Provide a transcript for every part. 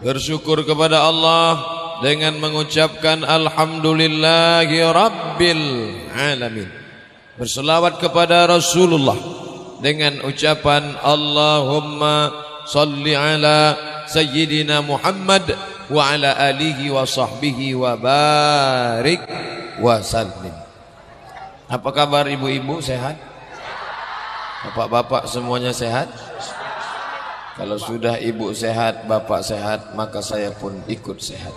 bersyukur kepada Allah dengan mengucapkan alhamdulillahi rabbil alamin, berselawat kepada Rasulullah dengan ucapan Allahumma salli ala sayyidina Muhammad wa ala alihi wa sahbihi wa barik wa sallim. Apa kabar ibu-ibu, sehat? Bapak-bapak semuanya sehat? Kalau sudah ibu sehat, bapak sehat, maka saya pun ikut sehat,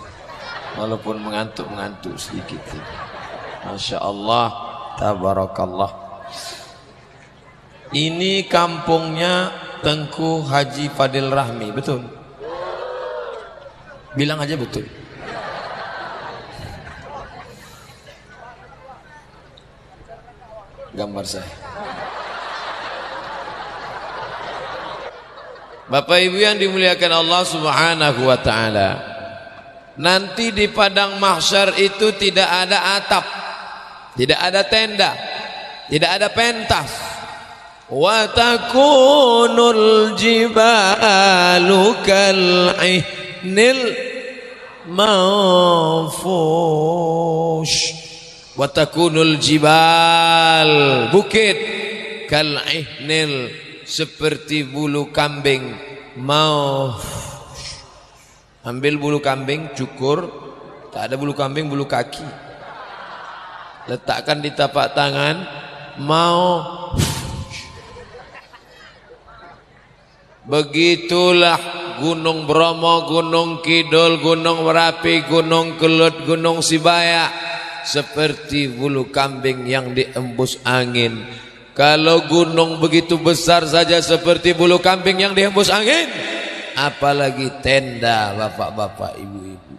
walaupun mengantuk-mengantuk sedikit. Masya Allah, tabarakallah. Ini kampungnya Tengku Haji Fadil Rahmi, betul? Bilang aja betul. Gambar saya. Bapak Ibu yang dimuliakan Allah Subhanahu wa taala, nanti di padang mahsyar itu tidak ada atap, tidak ada tenda, tidak ada pentas. Wa takunul jibalu kal'ihnil manfush. Wa takunul jibal, bukit, kal'ihnil, seperti bulu kambing. Mau ambil bulu kambing, cukur, tak ada bulu kambing, bulu kaki, letakkan di tapak tangan, mau. Begitulah Gunung Bromo, Gunung Kidul, Gunung Merapi, Gunung Kelut, Gunung Sibaya, seperti bulu kambing yang diembus angin. Kalau gunung begitu besar saja seperti bulu kambing yang dihembus angin, apalagi tenda, bapak-bapak, ibu-ibu,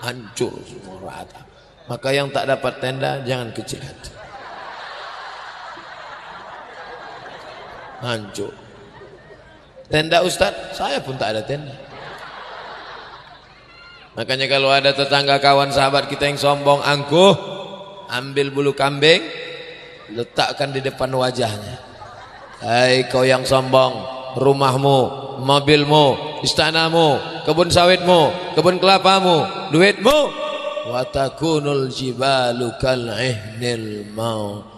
hancur semua rata. Maka yang tak dapat tenda jangan kecil hati, hancur. Tenda Ustaz, saya pun tak ada tenda. Makanya kalau ada tetangga, kawan, sahabat kita yang sombong, angkuh, ambil bulu kambing, letakkan di depan wajahnya. Hai kau yang sombong, rumahmu, mobilmu, istanamu, kebun sawitmu, kebun kelapamu, duitmu, wa takunul jibalu kal'ihnil mau.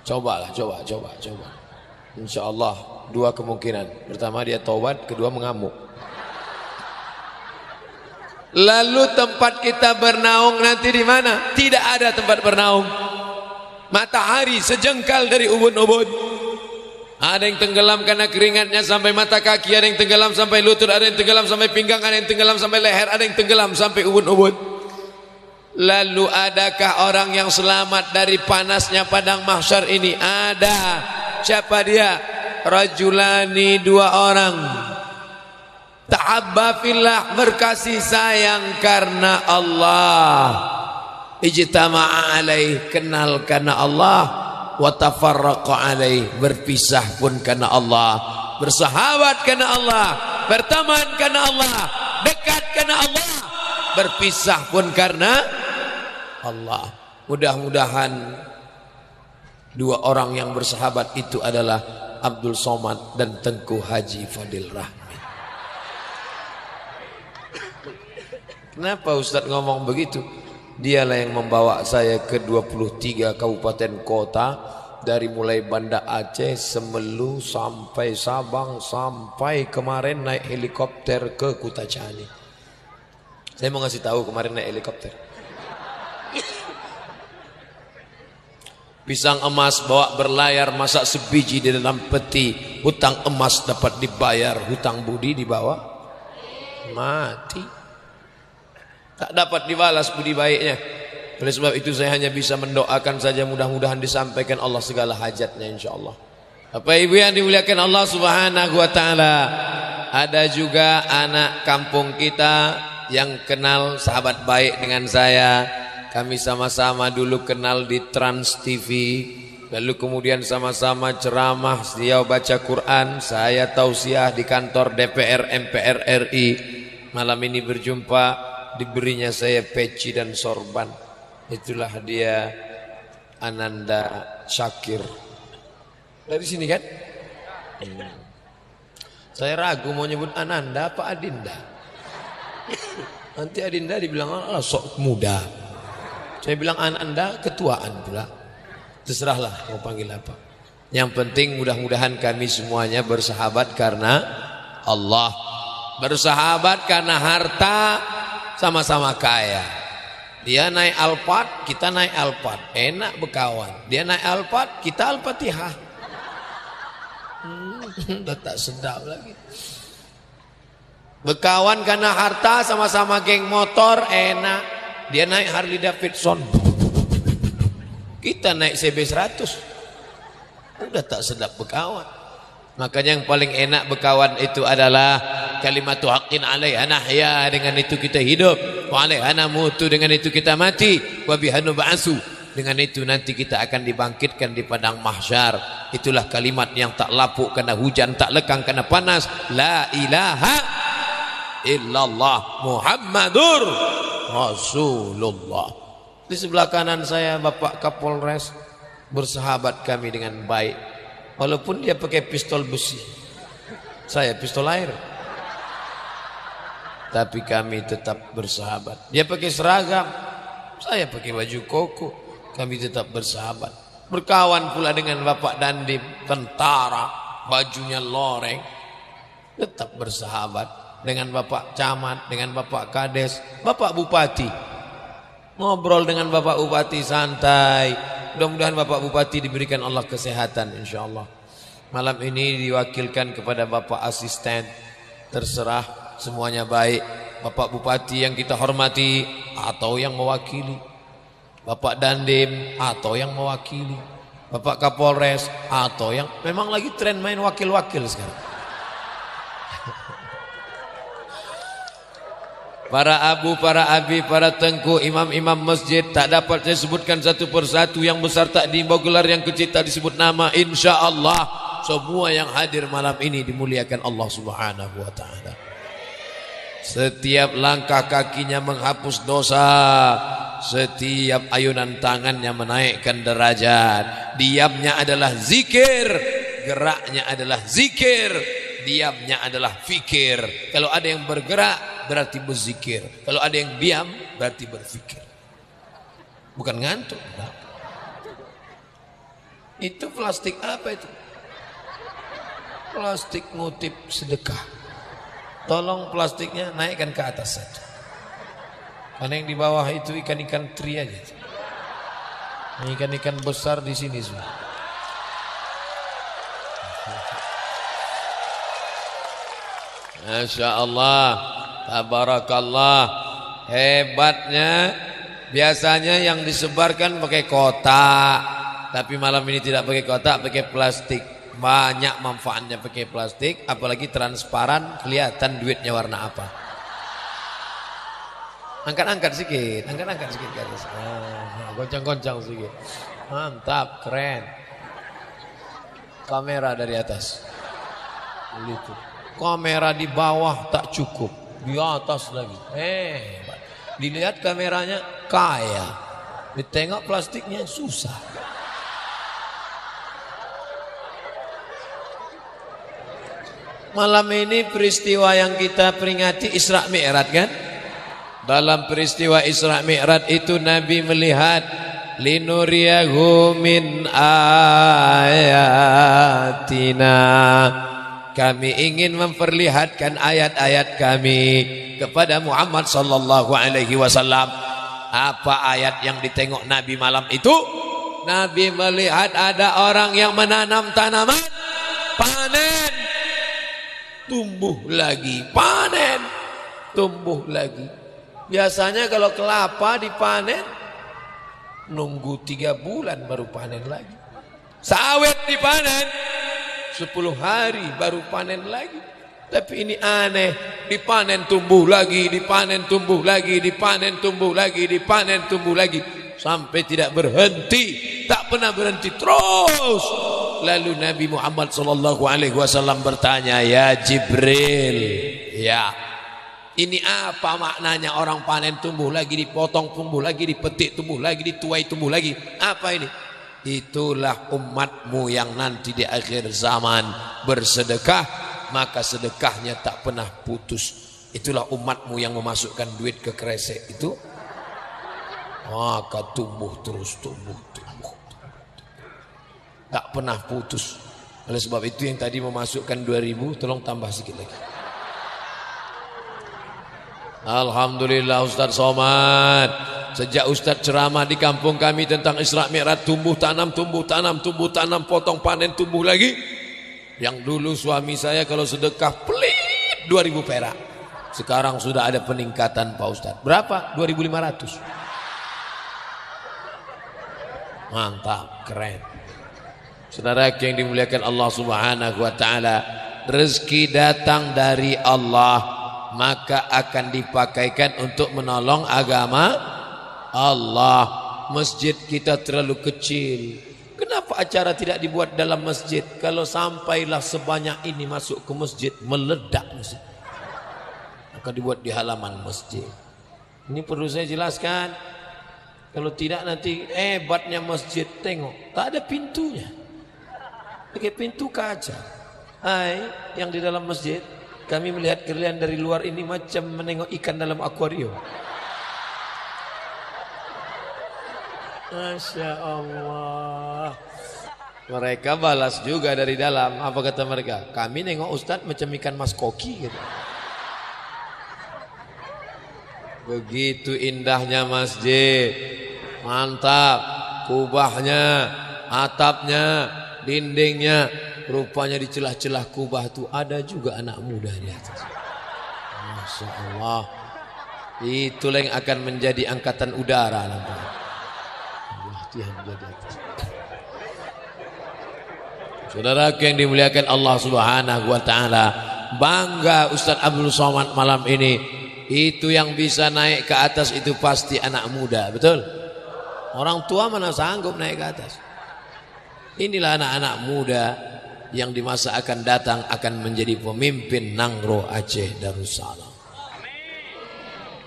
Cobalah, coba. Insya Allah dua kemungkinan. Pertama dia taubat, kedua mengamuk. Lalu tempat kita bernaung nanti di mana? Tidak ada tempat bernaung. Matahari sejengkal dari ubun-ubun. Ada yang tenggelam karena keringatnya sampai mata kaki, ada yang tenggelam sampai lutut, ada yang tenggelam sampai pinggang, ada yang tenggelam sampai leher, ada yang tenggelam sampai ubun-ubun. Lalu adakah orang yang selamat dari panasnya padang mahsyar ini? Ada. Siapa dia? Rajulani, dua orang. Ta'abba fillah, berkasih sayang karena Allah. Ijtama'a alaih, kenal karena Allah. Wa tafarraqa alaih, berpisah pun karena Allah. Bersahabat karena Allah, berteman karena Allah, dekat karena Allah, berpisah pun karena Allah. Mudah-mudahan dua orang yang bersahabat itu adalah Abdul Somad dan Tengku Haji Fadil Rahmi. Kenapa Ustaz ngomong begitu? Dialah yang membawa saya ke 23 kabupaten kota, dari mulai Banda Aceh, Semelu, sampai Sabang, sampai kemarin naik helikopter ke Kutacani. Saya mau ngasih tahu kemarin naik helikopter. Pisang emas bawa berlayar, masak sebiji di dalam peti. Hutang emas dapat dibayar, hutang budi dibawa mati, tak dapat dibalas budi baiknya. Oleh sebab itu saya hanya bisa mendoakan saja, mudah-mudahan disampaikan Allah segala hajatnya insyaallah. Bapak Ibu yang dimuliakan Allah Subhanahu wa taala, ada juga anak kampung kita yang kenal sahabat baik dengan saya. Kami sama-sama dulu kenal di Trans TV, lalu kemudian sama-sama ceramah, dia baca Quran, saya tausiah di kantor DPR MPR RI. Malam ini berjumpa, diberinya saya peci dan sorban. Itulah dia Ananda Syakir. Dari sini kan? Saya ragu mau nyebut Ananda apa Adinda. Nanti Adinda dibilang Allah sok muda. Saya bilang Ananda ketuaan pula. Terserahlah mau panggil apa. Yang penting mudah-mudahan kami semuanya bersahabat karena Allah. Bersahabat karena harta, sama-sama kaya. Dia naik Alphard, kita naik Alphard, enak berkawan. Dia naik Alphard, kita Al-Fatihah. Udah tak sedap lagi. Berkawan karena harta, sama-sama geng motor, enak. Dia naik Harley Davidson, kita naik CB100. Udah tak sedap berkawan. Makanya yang paling enak berkawan itu adalah kalimatu haqqin alaiha nahya, dengan itu kita hidup, wa alaiha namutu, dengan itu kita mati, wa biha nub'atsu, dengan itu nanti kita akan dibangkitkan di padang mahsyar. Itulah kalimat yang tak lapuk karena hujan, tak lekang karena panas. La ilaha illallah Muhammadur Rasulullah. Di sebelah kanan saya Bapak Kapolres, bersahabat kami dengan baik. Walaupun dia pakai pistol besi, saya pistol air, tapi kami tetap bersahabat. Dia pakai seragam, saya pakai baju koko, kami tetap bersahabat. Berkawan pula dengan Bapak Dandim, tentara, bajunya loreng, tetap bersahabat. Dengan Bapak Camat, dengan Bapak Kades, Bapak Bupati, ngobrol dengan Bapak Bupati santai. Mudah-mudahan Bapak Bupati diberikan Allah kesehatan insyaallah. Malam ini diwakilkan kepada Bapak Asisten. Terserah, semuanya baik. Bapak Bupati yang kita hormati atau yang mewakili, Bapak Dandim atau yang mewakili, Bapak Kapolres atau yang memang lagi tren main wakil-wakil sekarang. Para abu, para abi, para tengku, imam-imam masjid, tak dapat saya sebutkan satu persatu. Yang besar tak diimbau gelar, yang kecil tak disebut nama. Insya Allah semua yang hadir malam ini dimuliakan Allah Subhanahu wa ta'ala. Setiap langkah kakinya menghapus dosa, setiap ayunan tangannya menaikkan derajat. Diamnya adalah zikir, geraknya adalah zikir, diamnya adalah fikir. Kalau ada yang bergerak berarti berzikir, kalau ada yang diam berarti berfikir. Bukan ngantuk. Nah. Itu plastik apa itu? Plastik ngutip sedekah. Tolong plastiknya naikkan ke atas saja. Karena yang di bawah itu ikan-ikan teri aja. Ikan-ikan besar di sini semua. Masya Allah, tabarakallah. Hebatnya, biasanya yang disebarkan pakai kotak, tapi malam ini tidak pakai kotak, pakai plastik. Banyak manfaatnya pakai plastik, apalagi transparan, kelihatan duitnya warna apa. Angkat-angkat sedikit, angkat-angkat sedikit ke atas. Goncang-goncang sedikit. Mantap, keren. Kamera dari atas. Begitu. Kamera di bawah tak cukup, di atas lagi. Hebat. Dilihat kameranya kaya, ditengok plastiknya susah. Malam ini peristiwa yang kita peringati Isra Mi'raj kan? Dalam peristiwa Isra Mi'raj itu Nabi melihat linuriyahu min ayatina. Kami ingin memperlihatkan ayat-ayat kami kepada Muhammad sallallahu alaihi wasallam. Apa ayat yang ditengok Nabi malam itu? Nabi melihat ada orang yang menanam tanaman, panen, tumbuh lagi, panen, tumbuh lagi. Biasanya kalau kelapa dipanen nunggu 3 bulan baru panen lagi. Sawit dipanen 10 hari baru panen lagi. Tapi ini aneh, dipanen tumbuh lagi, dipanen tumbuh lagi, dipanen tumbuh lagi, dipanen tumbuh lagi, sampai tidak berhenti, tak pernah berhenti terus. Lalu Nabi Muhammad SAW bertanya, ya Jibril, ya ini apa maknanya orang panen tumbuh lagi, dipotong tumbuh lagi, dipetik tumbuh lagi, dituai tumbuh lagi, apa ini? itulah umatmu yang nanti di akhir zaman bersedekah, maka sedekahnya tak pernah putus. Itulah umatmu yang memasukkan duit ke kresek itu, maka tumbuh terus, tumbuh. Tak pernah putus. Oleh sebab itu yang tadi memasukkan 2.000, tolong tambah sedikit lagi. Alhamdulillah Ustaz Somad. Sejak Ustaz ceramah di kampung kami tentang Isra Mi'raj, tumbuh tanam, potong panen, tumbuh lagi. Yang dulu suami saya kalau sedekah pelit 2.000 perak. Sekarang sudah ada peningkatan Pak Ustaz. Berapa? 2.500. Mantap, keren. Saudara yang dimuliakan Allah Subhanahu wa taala, rezeki datang dari Allah, maka akan dipakaikan untuk menolong agama Allah. Masjid kita terlalu kecil. Kenapa acara tidak dibuat dalam masjid? Kalau sampailah sebanyak ini masuk ke masjid, meledak masjid. Maka dibuat di halaman masjid. Ini perlu saya jelaskan. Kalau tidak nanti hebatnya masjid, tengok, tak ada pintunya. Pakai pintu kaca. Hai, yang di dalam masjid, kami melihat kalian dari luar ini macam menengok ikan dalam akuarium. Masya Allah. Mereka balas juga dari dalam. Apa kata mereka? Kami nengok Ustadz macam ikan mas koki gitu. Begitu indahnya masjid. Mantap. Kubahnya, atapnya, dindingnya, rupanya di celah-celah kubah itu ada juga anak muda di atas. Masya Allah. Itulah yang akan menjadi angkatan udara nanti. Allah dia menjadi atas. Saudara yang dimuliakan Allah Subhanahu wa taala, bangga Ustaz Abdul Somad malam ini. Itu yang bisa naik ke atas itu pasti anak muda, betul? Orang tua mana sanggup naik ke atas. Inilah anak-anak muda yang di masa akan datang akan menjadi pemimpin Nangro Aceh Darussalam.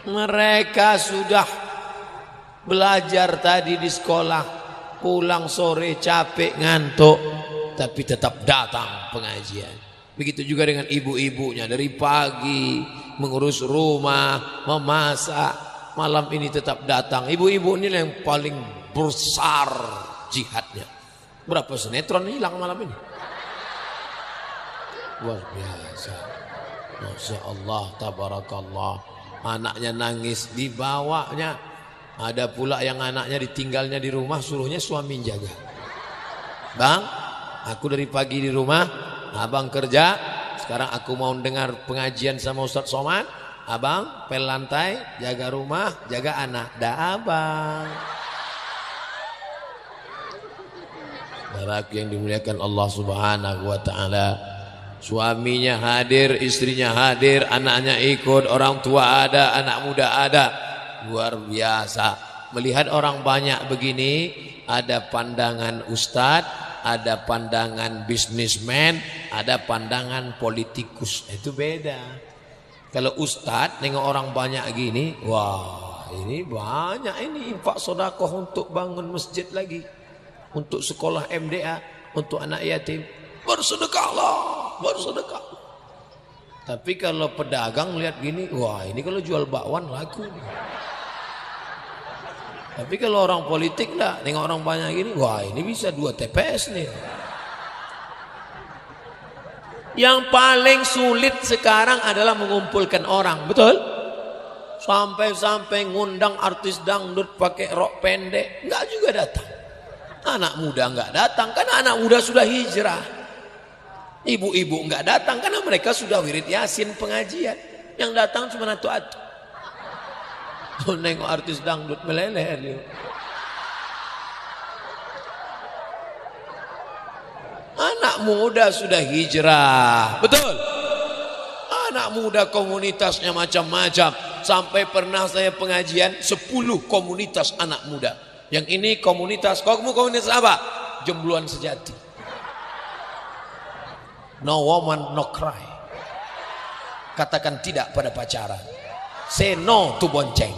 Mereka sudah belajar tadi di sekolah, pulang sore capek ngantuk, tapi tetap datang pengajian. Begitu juga dengan ibu-ibunya, dari pagi mengurus rumah, memasak, malam ini tetap datang. Ibu-ibu ini yang paling besar jihadnya. Berapa sinetron hilang malam ini? Luar biasa. Masya Allah, tabarakallah. Anaknya nangis, dibawanya. Ada pula yang anaknya ditinggalnya di rumah, suruhnya suami jaga. Bang, aku dari pagi di rumah, abang kerja. Sekarang aku mau dengar pengajian sama Ustaz Somad. Abang pel lantai, jaga rumah, jaga anak. Dah abang. Barak yang dimuliakan Allah Subhanahu wa taala. Suaminya hadir, istrinya hadir, anaknya ikut, orang tua ada, anak muda ada. Luar biasa. Melihat orang banyak begini, ada pandangan ustadz, ada pandangan bisnismen, ada pandangan politikus. Itu beda. Kalau ustadz nengok orang banyak gini, wah, ini banyak ini infak sedekah untuk bangun masjid lagi, untuk sekolah MDA, untuk anak yatim. Bersedekahlah, bersedekah. Tapi kalau pedagang lihat gini, wah ini kalau jual bakwan laku. Tapi kalau orang politik lah, nengok orang banyak gini, wah ini bisa 2 TPS nih. Yang paling sulit sekarang adalah mengumpulkan orang, betul? Sampai-sampai ngundang artis dangdut pakai rok pendek, enggak juga datang. Anak muda enggak datang, karena anak muda sudah hijrah. Ibu-ibu enggak datang, karena mereka sudah wirid yasin pengajian. Yang datang cuma atu-atu. Nengok artis dangdut meleleh dia. Anak muda sudah hijrah, betul? Anak muda komunitasnya macam-macam. Sampai pernah saya pengajian 10 komunitas anak muda. Yang ini komunitas, kamu komunitas apa? Jombloan sejati. No woman, no cry. Katakan tidak pada pacaran. Say no to bonceng.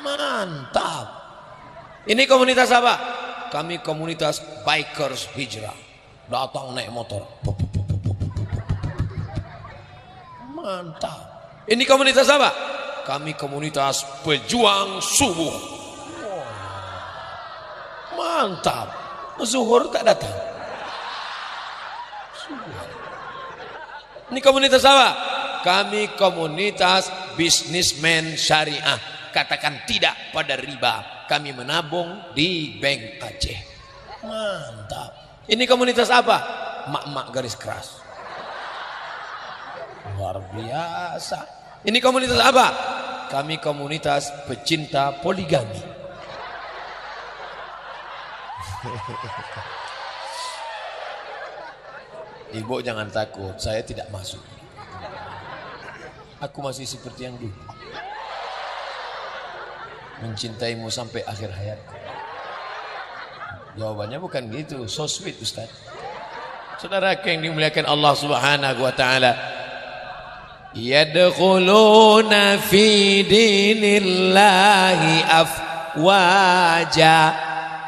Mantap. Ini komunitas apa? Kami komunitas bikers hijrah. Datang naik motor. Mantap. Ini komunitas apa? Kami komunitas pejuang subuh. Mantap. Zuhur tak datang. Ini komunitas apa? Kami komunitas bisnismen syariah. Katakan tidak pada riba. Kami menabung di Bank Aceh. Mantap. Ini komunitas apa? Mak-mak garis keras. Luar biasa. Ini komunitas apa? Kami komunitas pecinta poligami. Ibu jangan takut, saya tidak masuk. Aku masih seperti yang dulu. Mencintaimu sampai akhir hayatku. Jawabannya bukan gitu, so sweet Ustaz. Saudara yang dimuliakan Allah Subhanahu wa taala, yadkhuluna fi dinillahi afwaja.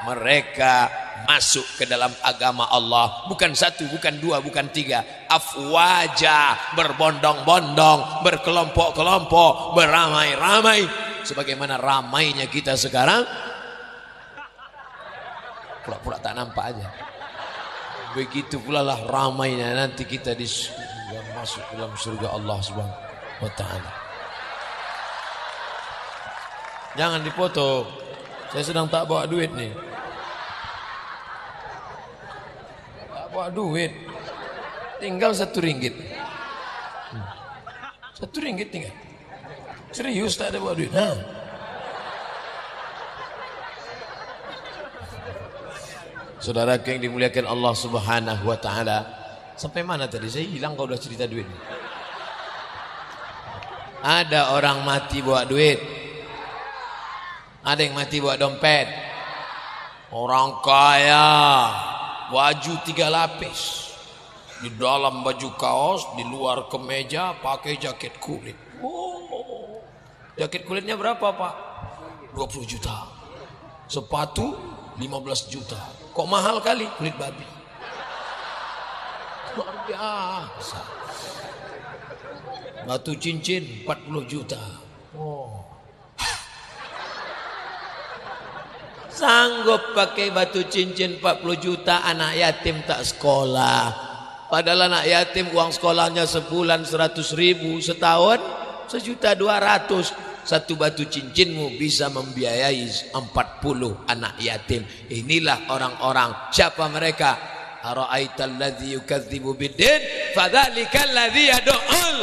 Mereka masuk ke dalam agama Allah, bukan satu, bukan dua, bukan tiga, afwaja, berbondong-bondong, berkelompok-kelompok, beramai-ramai. Sebagaimana ramainya kita sekarang, pura-pura tak nampak aja. Begitu pula lah ramainya nanti kita masuk dalam surga Allah Subhanahu wa taala. Jangan dipoto. Saya sedang tak bawa duit nih. Tak bawa duit. Tinggal RM1. RM1 tinggal. Serius tak ada bawa duit. Saudara yang dimuliakan Allah Subhanahu wa taala, sampai mana tadi? Saya hilang kalau udah cerita duit. Ada orang mati bawa duit. Ada yang mati bawa dompet. Orang kaya, baju 3 lapis. Di dalam baju kaos, di luar kemeja pakai jaket kulit. Jaket kulitnya berapa, Pak? 20 juta. Sepatu 15 juta. Kok mahal kali kulit babi? Luar biasa. Batu cincin 40 juta. Sanggup pakai batu cincin 40 juta, anak yatim tak sekolah. Padahal anak yatim uang sekolahnya sebulan 100.000, setahun 1.200.000. Satu batu cincinmu bisa membiayai 40 anak yatim. Inilah orang-orang. Siapa mereka? Ara'aital ladzi yukadzibu biddin fadzalikal ladzi yad'ul.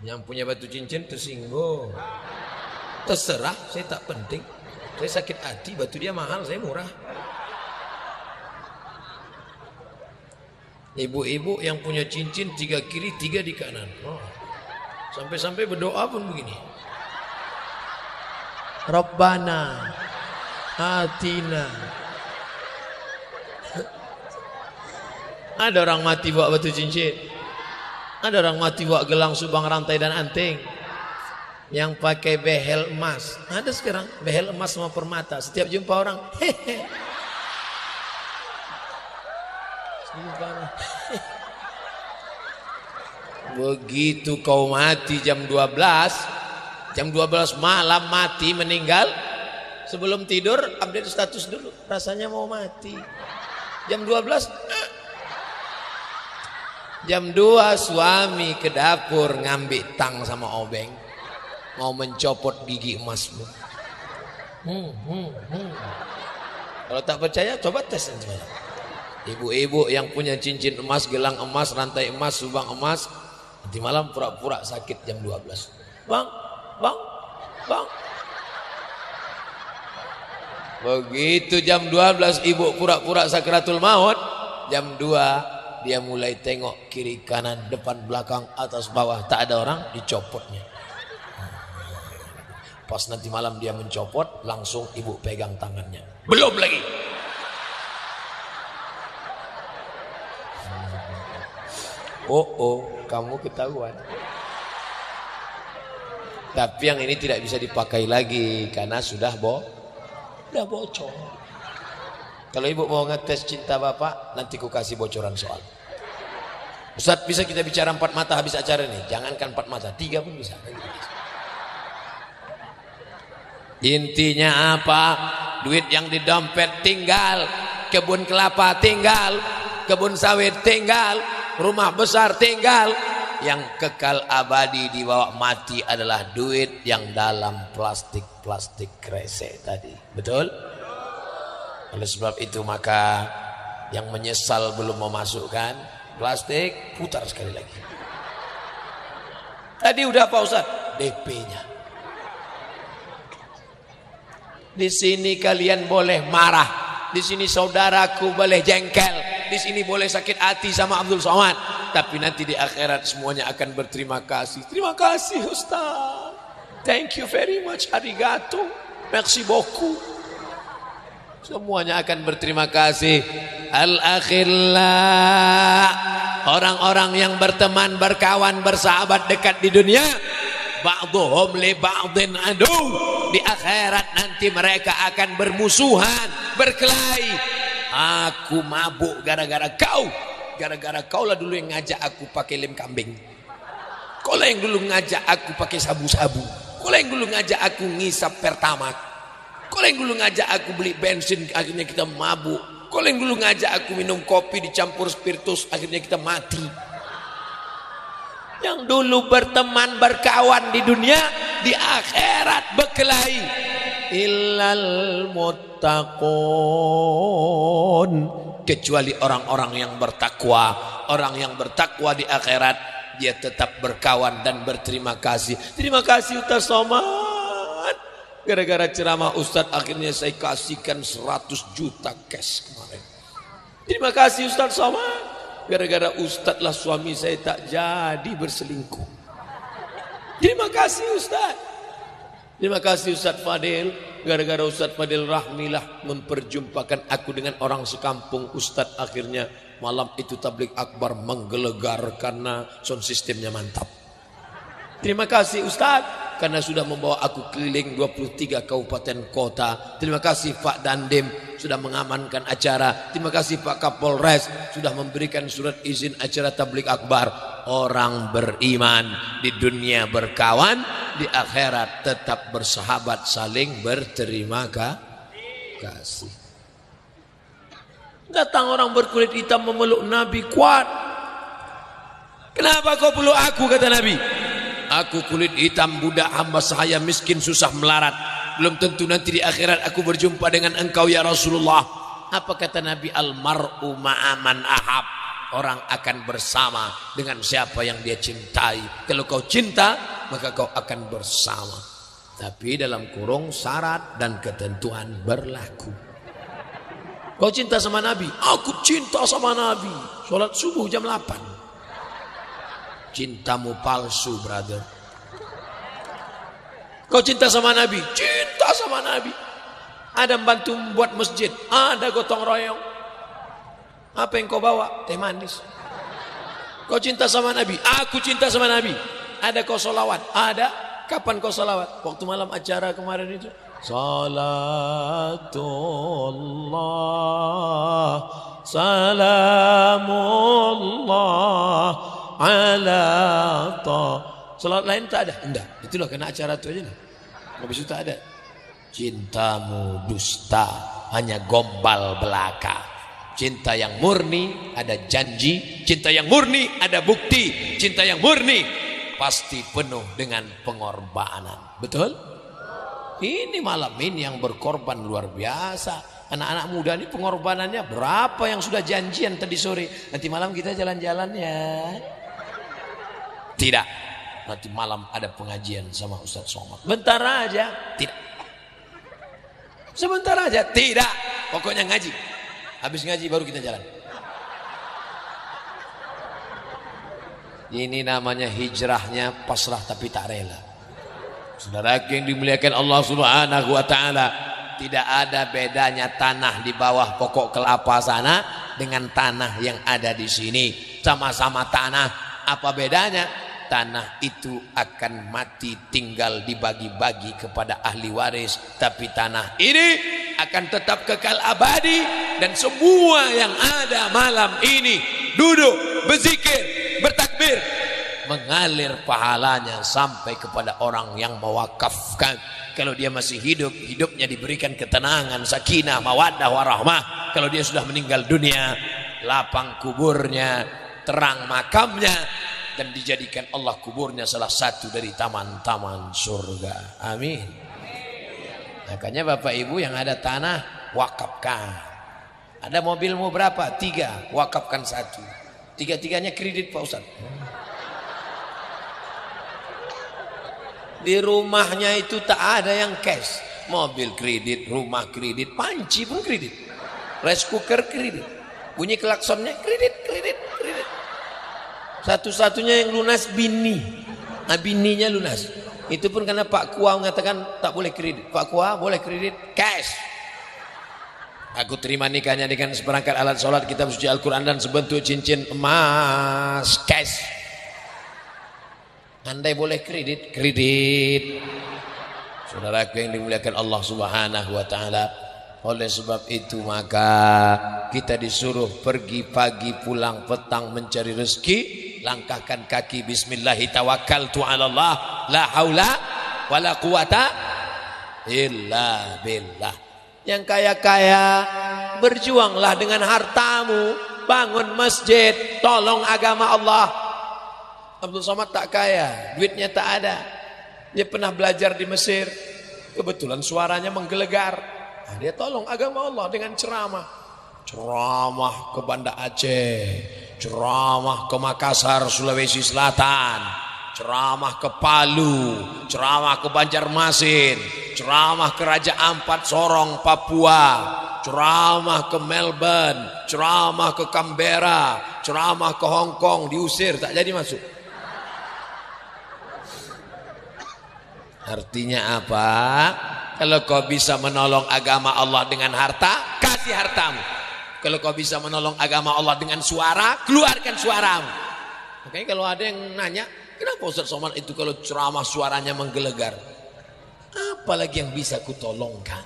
Yang punya batu cincin tersinggung. Terserah, saya tak penting. Saya sakit hati, batu dia mahal, saya murah. Ibu-ibu yang punya cincin 3 kiri 3 di kanan. Sampai-sampai berdoa pun begini. Rabbana atina. Ada orang mati bawa batu cincin. Ada orang mati bawa gelang, subang, rantai dan anting. Yang pakai behel emas. Ada sekarang behel emas sama permata. Setiap jumpa orang, hehe. Begitu kau mati jam 12 malam mati, meninggal, sebelum tidur update status dulu, rasanya mau mati. Jam 12 jam 2 suami ke dapur ngambil tang sama obeng, mau mencopot gigi emasmu. Kalau tak percaya coba tes aja. Ibu-ibu yang punya cincin emas, gelang emas, rantai emas, subang emas, nanti malam pura-pura sakit jam 12. Bang. Begitu jam 12 ibu pura-pura sakratul maut, jam 2 dia mulai tengok kiri kanan, depan belakang, atas bawah, tak ada orang, dicopotnya. Pas nanti malam dia mencopot, langsung ibu pegang tangannya. Belum lagi. Kamu ketahuan. Tapi yang ini tidak bisa dipakai lagi karena sudah Udah bocor. Kalau ibu mau ngetes cinta bapak, nanti ku kasih bocoran soal. Ustaz, bisa kita bicara 4 mata habis acara ini? Jangankan 4 mata, 3 pun bisa. Intinya apa? Duit yang di dompet tinggal, kebun kelapa tinggal, kebun sawit tinggal, rumah besar tinggal. Yang kekal abadi dibawa mati adalah duit yang dalam plastik kresek tadi. Betul? Oleh sebab itu maka yang menyesal belum memasukkan plastik, putar sekali lagi. Tadi udah apa Ustaz? DP-nya. Di sini kalian boleh marah, di sini saudaraku boleh jengkel, di sini boleh sakit hati sama Abdul Somad, tapi nanti di akhirat semuanya akan berterima kasih. Terima kasih Ustaz. Thank you very much. Arigato. Merci beaucoup. Semuanya akan berterima kasih. Al-akhillah, orang-orang yang berteman, berkawan, bersahabat dekat di dunia, ba'dhum li ba'dhin adu. Di akhirat nanti mereka akan bermusuhan, berkelahi. Aku mabuk gara-gara kau. Gara-gara kau lah dulu yang ngajak aku pakai lem kambing. Kau lah yang dulu ngajak aku pakai sabu-sabu. Kau lah yang dulu ngajak aku ngisap pertamak. Kau lah yang dulu ngajak aku beli bensin, akhirnya kita mabuk. Kau lah yang dulu ngajak aku minum kopi dicampur spiritus, akhirnya kita mati. Yang dulu berteman, berkawan di dunia, di akhirat berkelahi. Illal muttaqun, kecuali orang-orang yang bertakwa. Orang yang bertakwa di akhirat, dia tetap berkawan dan berterima kasih. Terima kasih Ustaz Somad, gara-gara ceramah Ustaz akhirnya saya kasihkan 100 juta cash kemarin. Terima kasih Ustaz Somad, gara-gara Ustaz lah suami saya tak jadi berselingkuh. Terima kasih Ustaz. Terima kasih Ustaz Fadil, gara-gara Ustaz Fadil Rahmilah memperjumpakan aku dengan orang sekampung Ustaz, akhirnya malam itu tablik akbar menggelegar karena sound sistemnya mantap. Terima kasih Ustaz, karena sudah membawa aku keliling 23 kabupaten kota. Terima kasih Pak Dandim sudah mengamankan acara. Terima kasih Pak Kapolres sudah memberikan surat izin acara tablik akbar. Orang beriman di dunia berkawan, di akhirat tetap bersahabat, saling berterima kasih. Datang orang berkulit hitam memeluk Nabi kuat. Kenapa kau peluk aku, kata Nabi? Aku kulit hitam, budak hamba sahaya, miskin, susah melarat. Belum tentu nanti di akhirat aku berjumpa dengan engkau ya Rasulullah. Apa kata Nabi? Al-mar'u ma'aman ahab. Orang akan bersama dengan siapa yang dia cintai. Kalau kau cinta, maka kau akan bersama. Tapi dalam kurung syarat dan ketentuan berlaku. Kau cinta sama Nabi? Aku cinta sama Nabi. Sholat subuh jam 8. Cintamu palsu, brother. Kau cinta sama Nabi? Cinta sama Nabi. Ada bantu buat masjid, ada gotong royong. Apa yang kau bawa? Teh manis. Kau cinta sama Nabi? Aku cinta sama Nabi. Ada kau solawat? Ada. Kapan kau solawat? Waktu malam acara kemarin itu. Salatullah salamullah ala ta. Salat lain tak ada? Enggak. Itulah kena acara itu aja lah. Habis itu tak ada. Cintamu dusta, hanya gombal belaka. Cinta yang murni ada janji, cinta yang murni ada bukti, cinta yang murni pasti penuh dengan pengorbanan. Betul? Ini malam ini yang berkorban luar biasa. Anak-anak muda ini pengorbanannya berapa yang sudah janjian tadi sore? Nanti malam kita jalan-jalan ya. Tidak. Nanti malam ada pengajian sama Ustaz Somad. Bentar aja. Tidak. Sebentar aja. Tidak. Pokoknya ngaji. Habis ngaji baru kita jalan. Ini namanya hijrahnya pasrah tapi tak rela. Saudara yang dimuliakan Allah Subhanahu wa taala, tidak ada bedanya tanah di bawah pokok kelapa sana dengan tanah yang ada di sini. Sama-sama tanah, apa bedanya? Tanah itu akan mati, tinggal dibagi-bagi kepada ahli waris, tapi tanah ini akan tetap kekal abadi, dan semua yang ada malam ini duduk, berzikir, bertakbir, mengalir pahalanya sampai kepada orang yang mewakafkan. Kalau dia masih hidup, hidupnya diberikan ketenangan, sakinah, mawaddah, warahmah. Kalau dia sudah meninggal dunia, lapang kuburnya, terang makamnya, dan dijadikan Allah kuburnya salah satu dari taman-taman surga. Amin. Makanya Bapak Ibu yang ada tanah, wakafkan. Ada mobilmu berapa? 3, wakafkan 1. 3-3-nya kredit Pak Ustaz. Di rumahnya itu tak ada yang cash. Mobil kredit, rumah kredit, panci pun kredit, rice cooker kredit, bunyi klaksonnya kredit. Satu-satunya yang lunas bini. Nah, bininya lunas. Itu pun karena Pak Kua mengatakan tak boleh kredit. Pak Kua boleh kredit cash. Aku terima nikahnya dengan seperangkat alat sholat, kitab suci Al-Quran dan sebentuk cincin emas cash. Andai boleh kredit. Saudaraku yang dimuliakan Allah Subhanahu wa taala, oleh sebab itu maka kita disuruh pergi pagi pulang petang mencari rezeki. Langkahkan kaki, bismillahi tawakkaltu 'ala Allah, la haula wala quwata illa billah. Yang kaya-kaya berjuanglah dengan hartamu, bangun masjid, tolong agama Allah. Abdul Somad tak kaya, duitnya tak ada. Dia pernah belajar di Mesir, kebetulan suaranya menggelegar. Nah, dia tolong agama Allah dengan ceramah ke Banda Aceh, ceramah ke Makassar, Sulawesi Selatan, ceramah ke Palu, ceramah ke Banjarmasin, ceramah ke Raja Ampat Sorong, Papua, ceramah ke Melbourne, ceramah ke Canberra, ceramah ke Hong Kong, diusir, tak jadi masuk. Artinya apa? Kalau kau bisa menolong agama Allah dengan harta, kasih hartamu. Kalau kau bisa menolong agama Allah dengan suara, keluarkan suaramu. Makanya kalau ada yang nanya, kenapa Ustaz Somad itu kalau ceramah suaranya menggelegar? Apalagi yang bisa kutolongkan?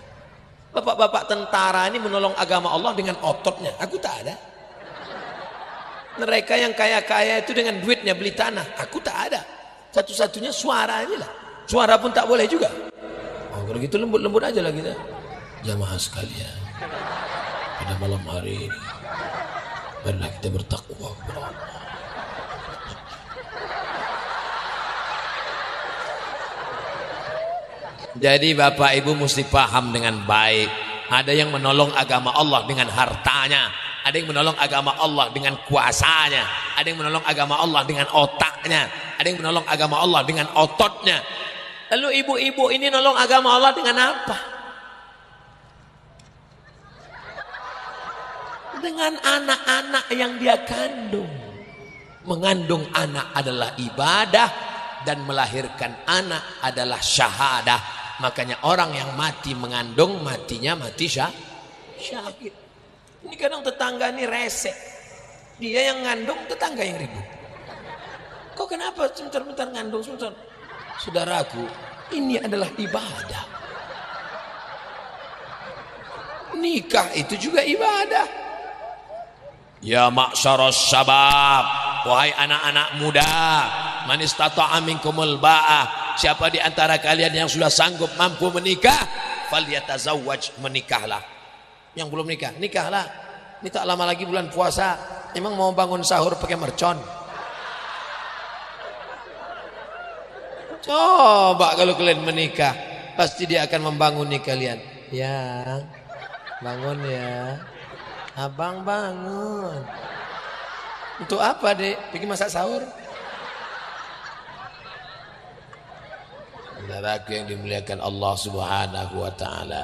Bapak-bapak tentara ini menolong agama Allah dengan ototnya, aku tak ada. Mereka yang kaya-kaya itu dengan duitnya beli tanah, aku tak ada. Satu-satunya suaranya lah. Suara pun tak boleh juga. Oh, kalau gitu lembut-lembut aja lah kita. Jamaah sekalian, pada malam hari ini, marilah kita bertakwa kepada Allah. Jadi Bapak Ibu mesti paham dengan baik. Ada yang menolong agama Allah dengan hartanya, ada yang menolong agama Allah dengan kuasanya, ada yang menolong agama Allah dengan otaknya, ada yang menolong agama Allah dengan ototnya. Lalu ibu-ibu ini nolong agama Allah dengan apa? Dengan anak-anak yang dia kandung. Mengandung anak adalah ibadah, dan melahirkan anak adalah syahadah. Makanya orang yang mati mengandung, matinya mati syahid. Ini kadang tetangga ini resek. Dia yang ngandung, tetangga yang ribut. Kok kenapa sebentar-bentar ngandung sebentar? Saudaraku, ini adalah ibadah. Nikah itu juga ibadah. Ya ma'syaras syabab, wahai anak-anak muda, man istata'a minkumul ba'ah, siapa di antara kalian yang sudah sanggup mampu menikah, falyatazawwaj, menikahlah. Yang belum nikah, nikahlah. Ini tak lama lagi bulan puasa. Emang mau bangun sahur pakai mercon? Coba kalau kalian menikah, pasti dia akan membanguni kalian. Ya, bangun ya. Abang bangun. Untuk apa, Dek? Pergi masak sahur? Saudaraku yang dimuliakan Allah Subhanahu wa taala.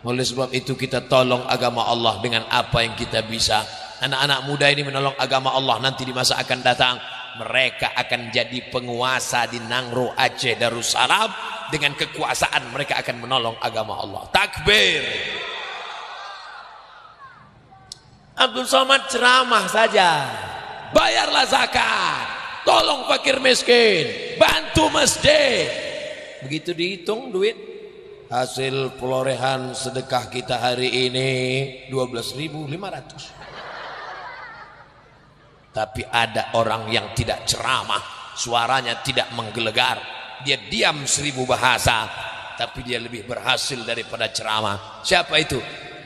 Oleh sebab itu kita tolong agama Allah dengan apa yang kita bisa. Anak-anak muda ini menolong agama Allah, nanti di masa akan datang mereka akan jadi penguasa di Nangro, Aceh, Darussalam. Dengan kekuasaan mereka akan menolong agama Allah. Takbir. Abdul Somad ceramah saja, bayarlah zakat, tolong fakir miskin, bantu masjid. Begitu dihitung duit, hasil perolehan sedekah kita hari ini 12.500. Tapi ada orang yang tidak ceramah, suaranya tidak menggelegar, dia diam 1000 bahasa, tapi dia lebih berhasil daripada ceramah. Siapa itu?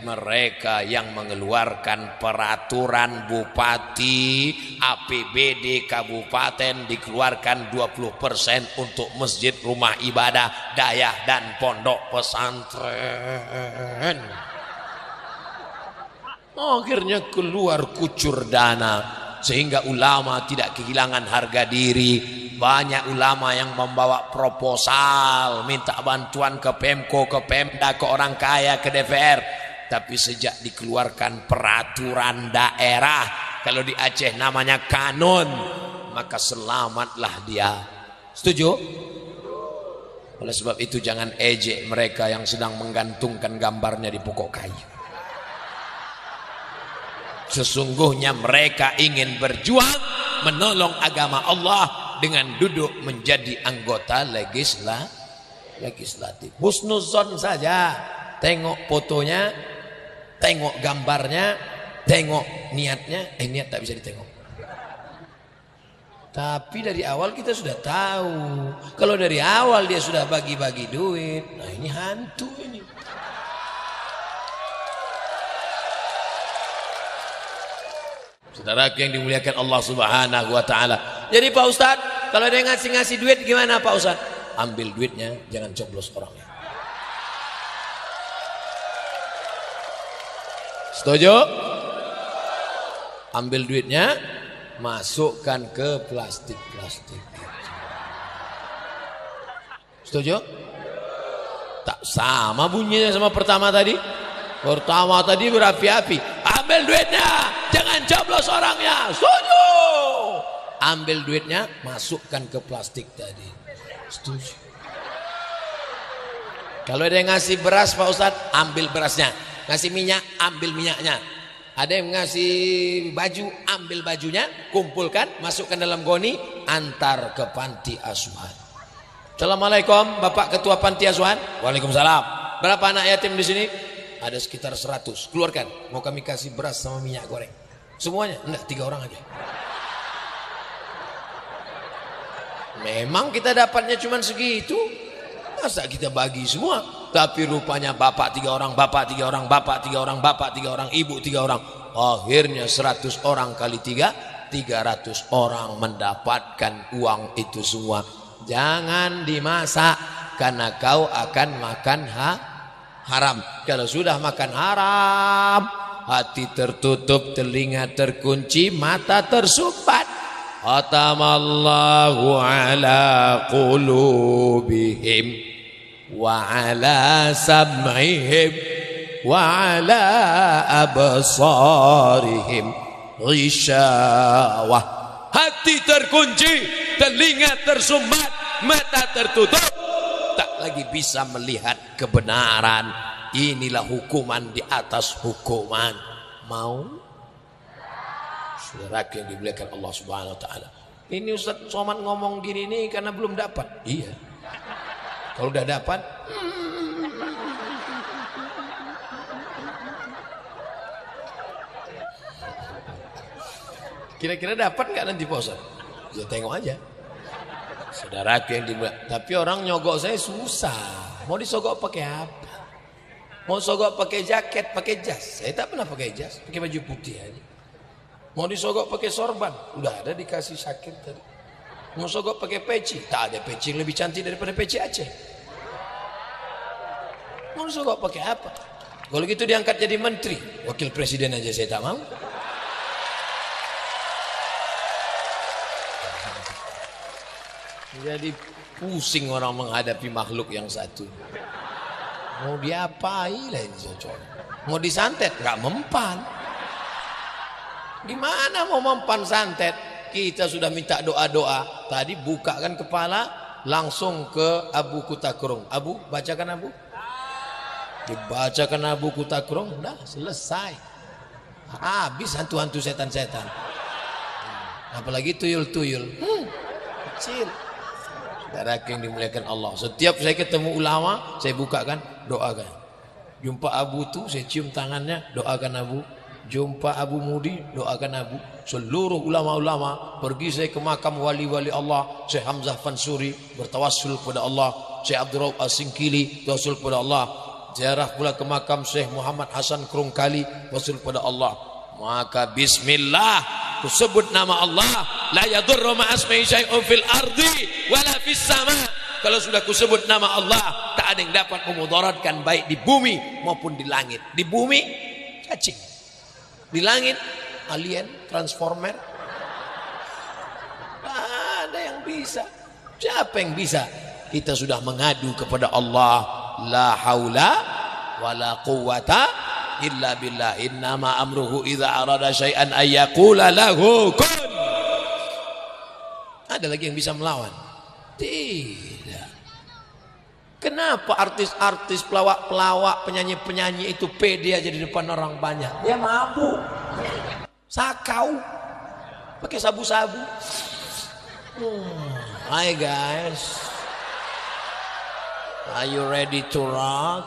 Mereka yang mengeluarkan peraturan bupati, APBD kabupaten dikeluarkan 20% untuk masjid, rumah ibadah, dayah dan pondok pesantren. Akhirnya keluar kucur dana, sehingga ulama tidak kehilangan harga diri. Banyak ulama yang membawa proposal minta bantuan ke Pemko, ke Pemda, ke orang kaya, ke DPR. Tapi sejak dikeluarkan peraturan daerah, kalau di Aceh namanya kanun, maka selamatlah dia. Setuju? Oleh sebab itu jangan ejek mereka yang sedang menggantungkan gambarnya di pokok kayu. Sesungguhnya mereka ingin berjuang menolong agama Allah dengan duduk menjadi anggota legislatif. Husnuzon saja, tengok fotonya, tengok gambarnya, tengok niatnya. Niat tak bisa ditengok. Tapi dari awal kita sudah tahu, kalau dari awal dia sudah bagi-bagi duit, nah ini hantu ini. Saudara yang dimuliakan Allah Subhanahu wa taala. Jadi Pak Ustadz, kalau ada yang ngasih duit gimana Pak Ustadz? Ambil duitnya, jangan coblos orangnya. Setuju? Ambil duitnya, masukkan ke plastik-plastik. Setuju? Tak sama bunyinya sama pertama tadi. Pertama tadi berapi-api. Ambil duitnya, jangan coblos orangnya. Setuju? Ambil duitnya, masukkan ke plastik tadi. Setuju? Kalau ada yang ngasih beras Pak Ustadz, ambil berasnya. Ngasih minyak, ambil minyaknya. Ada yang ngasih baju, ambil bajunya, kumpulkan, masukkan dalam goni, antar ke panti asuhan. Assalamualaikum Bapak Ketua Panti Asuhan. Waalaikumsalam. Berapa anak yatim di sini? Ada sekitar 100. Keluarkan, mau kami kasih beras sama minyak goreng. Semuanya? Enggak, 3 orang aja. Memang kita dapatnya cuma segitu. Masa kita bagi semua? Tapi rupanya bapak 3 orang, bapak 3 orang, bapak 3 orang, bapak 3 orang, ibu 3 orang. Akhirnya 100 orang kali 3, 300 orang mendapatkan uang itu semua. Jangan dimasak, karena kau akan makan haram. Kalau sudah makan haram, hati tertutup, telinga terkunci, mata tersumbat. Khatamallahu ala qulubihim wa ala sam'ihim wa ala absarihim ghishawah. Hati terkunci, telinga tersumbat, mata tertutup, tak lagi bisa melihat kebenaran. Inilah hukuman di atas hukuman. Mau? Saudara yang dimuliakan Allah Subhanahu wa taala. Ini Ustaz Somad ngomong gini nih karena belum dapat. Iya. Kalau udah dapat, kira-kira dapat nggak nanti Pak Ustaz? Ya tengok aja. Saudara yang dimuliakan. Tapi orang nyogok saya susah. Mau disogok pakai apa? Mau sogok pakai jaket, pakai jas. Saya tak pernah pakai jas, pakai baju putih aja. Mau disogok pakai sorban, udah ada dikasih sakit tadi. Mau sogok pakai peci, tak ada peci yang lebih cantik daripada peci Aceh. Mau disogok pakai apa? Kalau gitu diangkat jadi menteri, wakil presiden aja saya tak mau. Jadi pusing orang menghadapi makhluk yang satu. Mau diapain lah ini cocok. Mau disantet nggak mempan. Gimana mau mempan santet? Kita sudah minta doa-doa. Tadi bukakan kepala langsung ke Abu Kutakrung. Abu, bacakan Abu. Dibacakan Abu Kutakrung, udah selesai. Habis hantu-hantu setan-setan. Apalagi tuyul-tuyul. Kecil. Saudara yang dimuliakan Allah, setiap saya ketemu ulama, saya bukakan, doakan. Jumpa Abu tuh, saya cium tangannya, doakan Abu. Jumpa Abu Mudi, doakan Abu. Seluruh ulama-ulama, pergi saya ke makam wali-wali Allah, Syekh Hamzah Fansuri, bertawassul kepada Allah. Syekh Abdul Rauf As-Singkili, tawassul kepada Allah. Ziarah pula ke makam Syekh Muhammad Hasan Krungkali, tawassul kepada Allah. Maka bismillah, ku sebut nama Allah, la yadurru ma'asmihi syai'un fil ardi wala fis sama. Kalau sudah ku sebut nama Allah, tak ada yang dapat memudaratkan, baik di bumi maupun di langit. Di bumi cacing, di langit alien, transformer. Tak ada yang bisa. Siapa yang bisa? Kita sudah mengadu kepada Allah, la haula wala quwwata illa billah, innama amruhu idza arada syai'an ayyaqula lahu kun. Ada lagi yang bisa melawan? Tidak. Kenapa artis-artis, pelawak-pelawak, penyanyi-penyanyi itu pede aja di depan orang banyak? Dia mabuk, sakau, pakai sabu-sabu. Hi guys, are you ready to rock?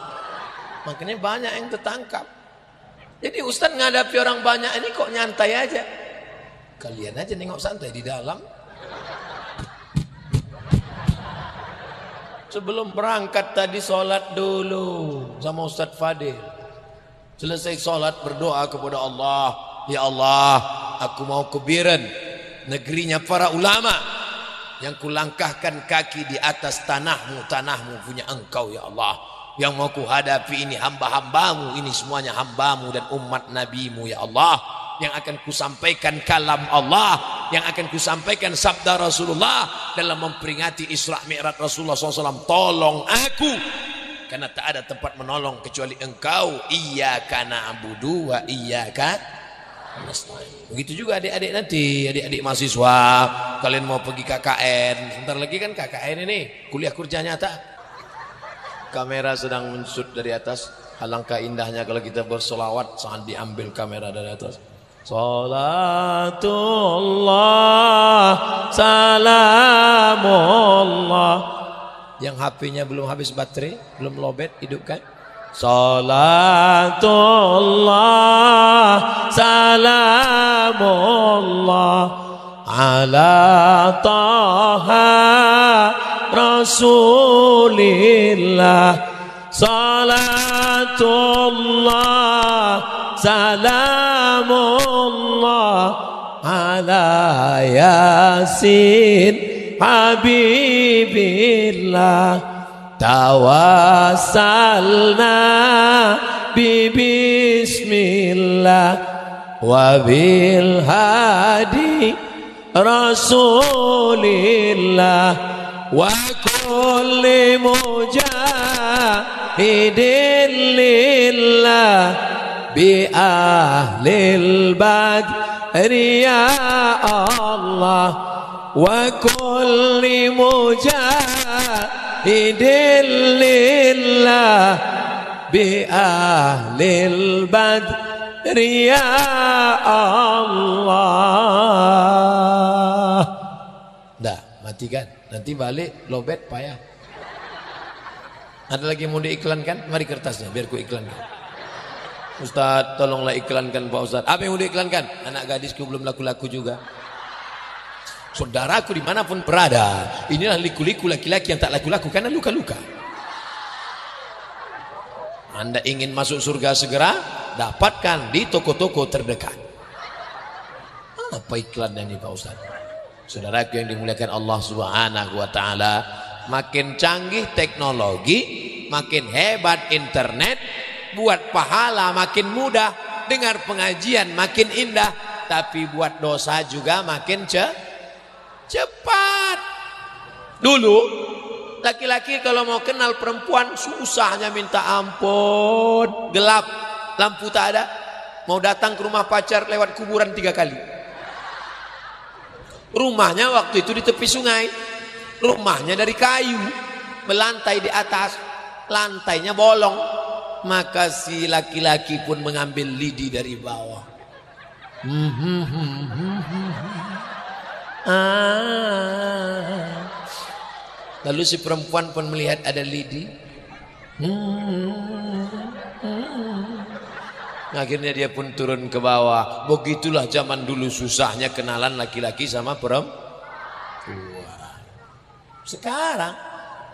Makanya banyak yang tertangkap. Jadi Ustaz ngadapi orang banyak ini kok nyantai aja. Kalian aja nengok santai di dalam. Sebelum berangkat tadi sholat dulu sama Ustaz Fadil. Selesai sholat berdoa kepada Allah. Ya Allah, aku mau ke Biren, negerinya para ulama, yang kulangkahkan kaki di atas tanahmu, tanahmu punya engkau ya Allah. Yang mau ku hadapi ini hamba-hambamu, ini semuanya hambamu dan umat nabimu ya Allah. Yang akan ku sampaikan kalam Allah, yang akan ku sampaikan sabda Rasulullah dalam memperingati Isra Mi'raj Rasulullah SAW. Tolong aku, karena tak ada tempat menolong kecuali engkau. Iyyaka na'budu wa iyyaka nasta'in. Begitu juga adik-adik nanti, adik-adik mahasiswa, kalian mau pergi KKN, sebentar lagi kan KKN ini, kuliah kerja nyata. Kamera sedang menshoot dari atas. Alangkah indahnya kalau kita bersolawat saat diambil kamera dari atas. Salatullah salamullah. Yang HP-nya belum habis baterai, belum lowbat, hidupkan. Salatullah salamullah ala taha Rasulillah. Salatullah salamullah ala Yasin Habibillah. Tawassalna bismillah wa bil hadi Rasulillah wa kulli mujahidin lillah bi ahlil badri ya Allah wa kulli mujahidin lillah bi ahlil badri ya Allah. Dah, matikan. Nanti balik lobet payah. Ada lagi yang mau diiklankan? Mari kertasnya biar ku iklankan. Ustaz, tolonglah iklankan Pak Ustaz. Apa yang mau diiklankan? Anak gadisku belum laku-laku juga. Saudaraku dimanapun berada, inilah liku-liku laki-laki yang tak laku-laku karena luka-luka. Anda ingin masuk surga segera? Dapatkan di toko-toko terdekat. Apa iklannya ini Pak Ustaz? Saudaraku yang dimuliakan Allah Subhanahu wa taala, makin canggih teknologi, makin hebat internet, buat pahala makin mudah, dengar pengajian makin indah, tapi buat dosa juga makin cepat. Dulu laki-laki kalau mau kenal perempuan susahnya minta ampun, gelap, lampu tak ada, mau datang ke rumah pacar lewat kuburan 3 kali. Rumahnya waktu itu di tepi sungai, rumahnya dari kayu, melantai di atas, lantainya bolong, maka si laki-laki pun mengambil lidi dari bawah. Lalu si perempuan pun melihat ada lidi. Akhirnya dia pun turun ke bawah. Begitulah zaman dulu susahnya kenalan laki-laki sama perempuan. Sekarang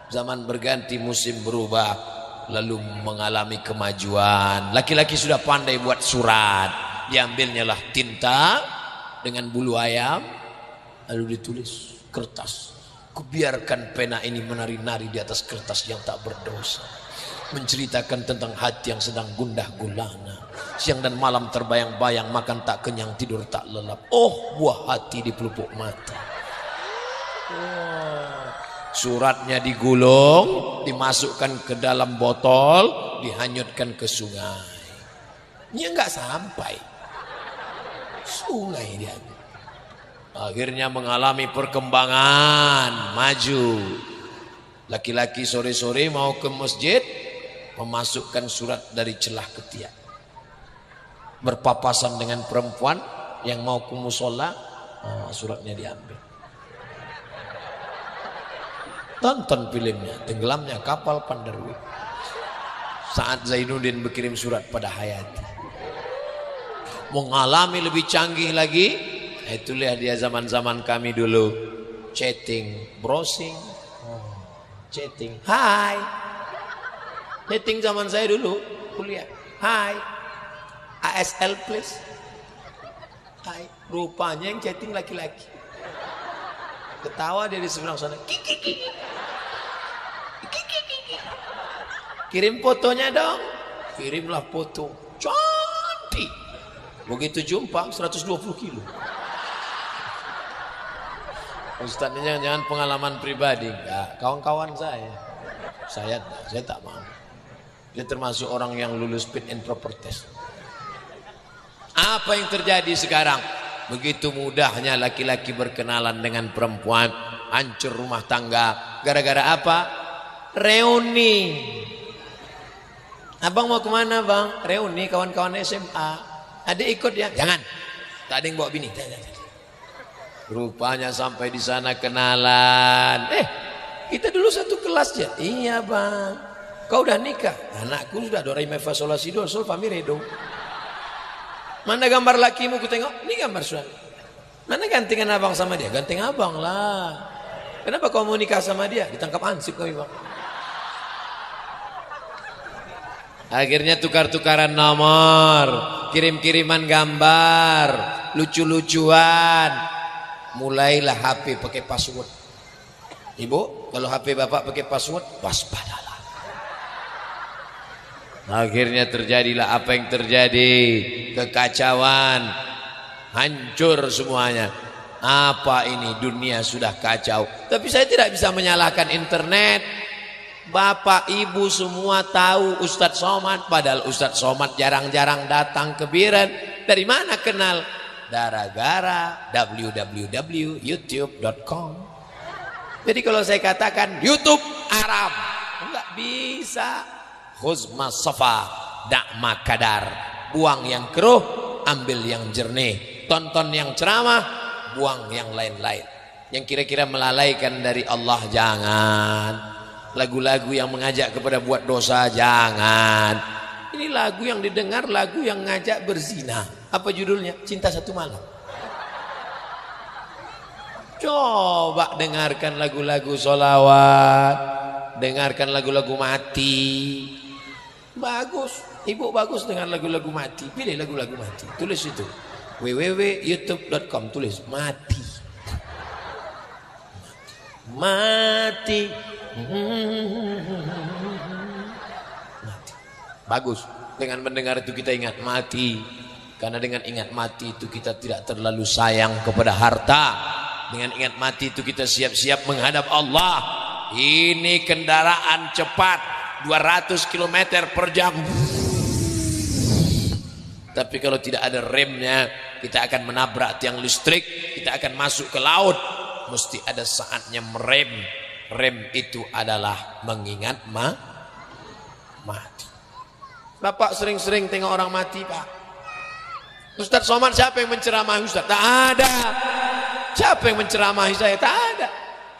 zaman berganti, musim berubah, lalu mengalami kemajuan. Laki-laki sudah pandai buat surat. Diambilnya lah tinta dengan bulu ayam, lalu ditulis kertas. Kubiarkan pena ini menari-nari di atas kertas yang tak berdosa, menceritakan tentang hati yang sedang gundah gulana. Siang dan malam terbayang-bayang, makan tak kenyang, tidur tak lelap. Oh, buah hati di pelupuk mata. Suratnya digulung, dimasukkan ke dalam botol, dihanyutkan ke sungai. Ini enggak sampai sungai dia. Akhirnya mengalami perkembangan, maju. Laki-laki sore-sore mau ke masjid, memasukkan surat dari celah ketiak. Berpapasan dengan perempuan yang mau ke musola, suratnya diambil. Tonton filmnya, Tenggelamnya Kapal Pandarwi. Saat Zainuddin berkirim surat pada Hayati. Mengalami lebih canggih lagi. Itulah dia zaman-zaman kami dulu. Chatting, browsing, chatting. Hai. Chatting zaman saya dulu kuliah. Hai. ASL please. Hai. Rupanya yang chatting laki-laki. Ketawa dia di seberang sana. Kirim fotonya dong. Kirimlah foto. Cantik. Begitu jumpa 120 kilo. Ustaznya jangan pengalaman pribadi. Enggak, kawan-kawan saya tak mau. Dia termasuk orang yang lulus fit and proper test. Apa yang terjadi sekarang? Begitu mudahnya laki-laki berkenalan dengan perempuan, hancur rumah tangga. Gara-gara apa? Reuni. Abang mau kemana bang? Reuni kawan-kawan SMA. Adik ikut ya? Jangan. Tak ada yang bawa bini. Rupanya sampai di sana kenalan. Kita dulu satu kelas ya. Iya bang. Kau udah nikah? Anakku sudah do re mi fa sol la si do sol fa mi re do. Mana gambar lakimu? Ku tengok. Ini gambar suami. Mana gantengan abang sama dia? Ganteng abang lah. Kenapa kau mau nikah sama dia? Ditangkap ansip kami bang. Akhirnya tukar-tukaran nomor, kirim-kiriman gambar, lucu-lucuan. Mulailah HP pakai password. Ibu, kalau HP bapak pakai password, waspadalah. Akhirnya terjadilah apa yang terjadi. Kekacauan, hancur semuanya. Apa ini? Dunia sudah kacau. Tapi saya tidak bisa menyalahkan internet. Bapak ibu semua tahu Ustadz Somad, padahal Ustadz Somad jarang-jarang datang ke Biren. Dari mana kenal? Gara-gara www.youtube.com. Jadi kalau saya katakan YouTube Arab, enggak bisa. Khuzma safa da'ma kadar. Buang yang keruh, ambil yang jernih. Tonton yang ceramah, buang yang lain-lain. Yang kira-kira melalaikan dari Allah, jangan. Lagu-lagu yang mengajak kepada buat dosa, jangan. Ini lagu yang didengar, lagu yang ngajak berzina. Apa judulnya? Cinta Satu Malam. Coba dengarkan lagu-lagu sholawat, dengarkan lagu-lagu mati. Bagus, ibu bagus dengan lagu-lagu mati. Pilih lagu-lagu mati. Tulis itu www.youtube.com, tulis mati. Mati. Mati. Bagus. Dengan mendengar itu kita ingat mati. Karena dengan ingat mati itu kita tidak terlalu sayang kepada harta. Dengan ingat mati itu kita siap-siap menghadap Allah. Ini kendaraan cepat 200 km per jam. Tapi kalau tidak ada remnya, kita akan menabrak tiang listrik, kita akan masuk ke laut. Mesti ada saatnya merem. Rem itu adalah mengingat mati. Bapak sering-sering tengok orang mati, Pak. Ustadz Somad, siapa yang menceramahi Ustadz? Tak ada. Siapa yang menceramahi saya? Tak ada.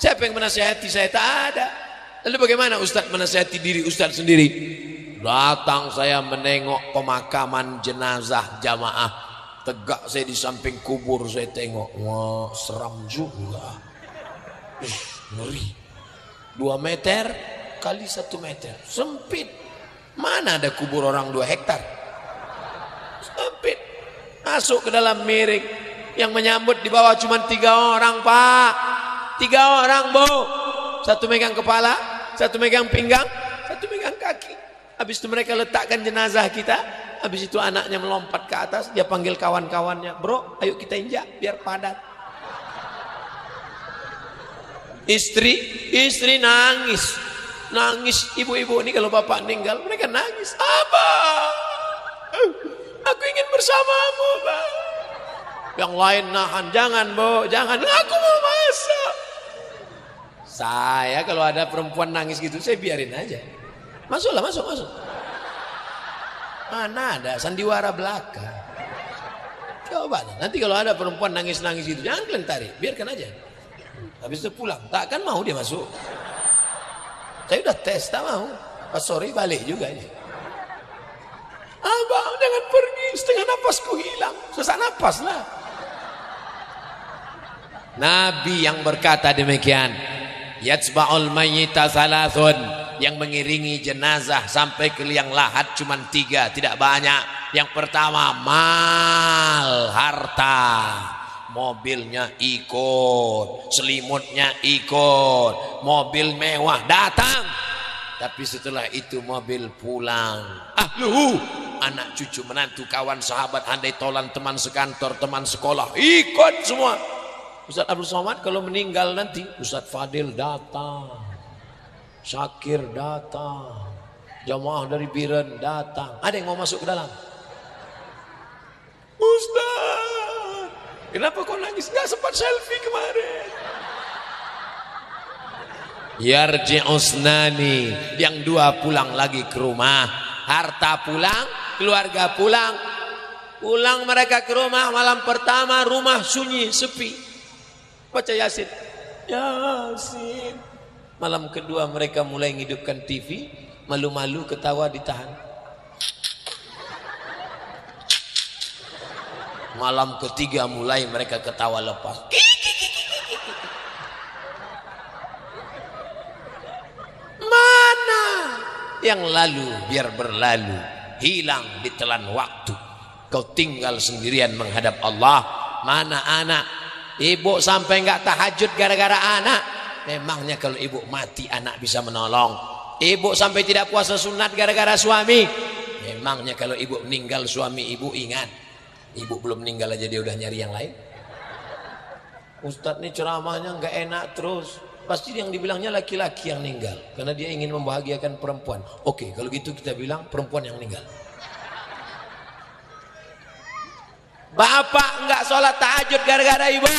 Siapa yang menasihati saya? Tak ada. Lalu bagaimana Ustaz menasihati diri Ustaz sendiri? Datang saya menengok pemakaman jenazah jamaah. Tegak saya di samping kubur, saya tengok. Wah, seram juga. Ngeri. 2 meter kali 1 meter. Sempit. Mana ada kubur orang 2 hektar? Sempit. Masuk ke dalam miring. Yang menyambut di bawah cuma 3 orang, Pak. 3 orang, Bu. 1 megang kepala, 1 megang pinggang, 1 megang kaki. Habis itu mereka letakkan jenazah kita. Habis itu anaknya melompat ke atas. Dia panggil kawan-kawannya. Bro, ayo kita injak biar padat. Istri nangis. Nangis. Ibu-ibu ini kalau bapak meninggal, mereka nangis. Abah, aku ingin bersamamu, Bang. Yang lain nahan. Jangan, Bu, jangan. Aku mau masak. Saya kalau ada perempuan nangis gitu, saya biarin aja. Masuklah, masuk. Mana ada sandiwara belaka. Coba nanti kalau ada perempuan nangis-nangis gitu, jangan kalian tarik, biarkan aja. Habis itu pulang, tak akan mau dia masuk. Saya udah tes, tak mau. Pas sore balik juga ini. Abang jangan pergi, setengah napasku hilang. Sesak napas lah. Nabi yang berkata demikian, yatsba'ul mayyita salasun, yang mengiringi jenazah sampai ke liang lahat cuma 3, tidak banyak. Yang pertama, mal, harta. Mobilnya ikut, selimutnya ikut, mobil mewah datang. Tapi setelah itu mobil pulang. Anak cucu menantu kawan sahabat handai tolan teman sekantor teman sekolah ikut semua. Ustaz Abdul Somad kalau meninggal nanti Ustaz Fadil datang, Syakir datang, jamaah dari Biren datang. Ada yang mau masuk ke dalam? Ustaz, kenapa kau nangis? Gak sempat selfie kemarin. Yarji usnani, yang 2 pulang lagi ke rumah. Harta pulang, keluarga pulang. Pulang mereka ke rumah, malam pertama rumah sunyi, sepi. Baca Yasin. Yasin. Malam kedua mereka mulai menghidupkan TV. Malu-malu ketawa ditahan. Malam ketiga mulai mereka ketawa lepas. Mana yang lalu biar berlalu, hilang ditelan waktu. Kau tinggal sendirian menghadap Allah. Mana anak? Ibu sampai enggak tahajud gara-gara anak. Memangnya kalau ibu mati anak bisa menolong? Ibu sampai tidak puasa sunat gara-gara suami. Memangnya kalau ibu meninggal suami ibu ingat? Ibu belum meninggal aja dia udah nyari yang lain. Ustadz nih ceramahnya enggak enak terus. Pasti yang dibilangnya laki-laki yang meninggal karena dia ingin membahagiakan perempuan. Oke, kalau gitu kita bilang perempuan yang meninggal. Bapak enggak sholat tahajud gara-gara ibu.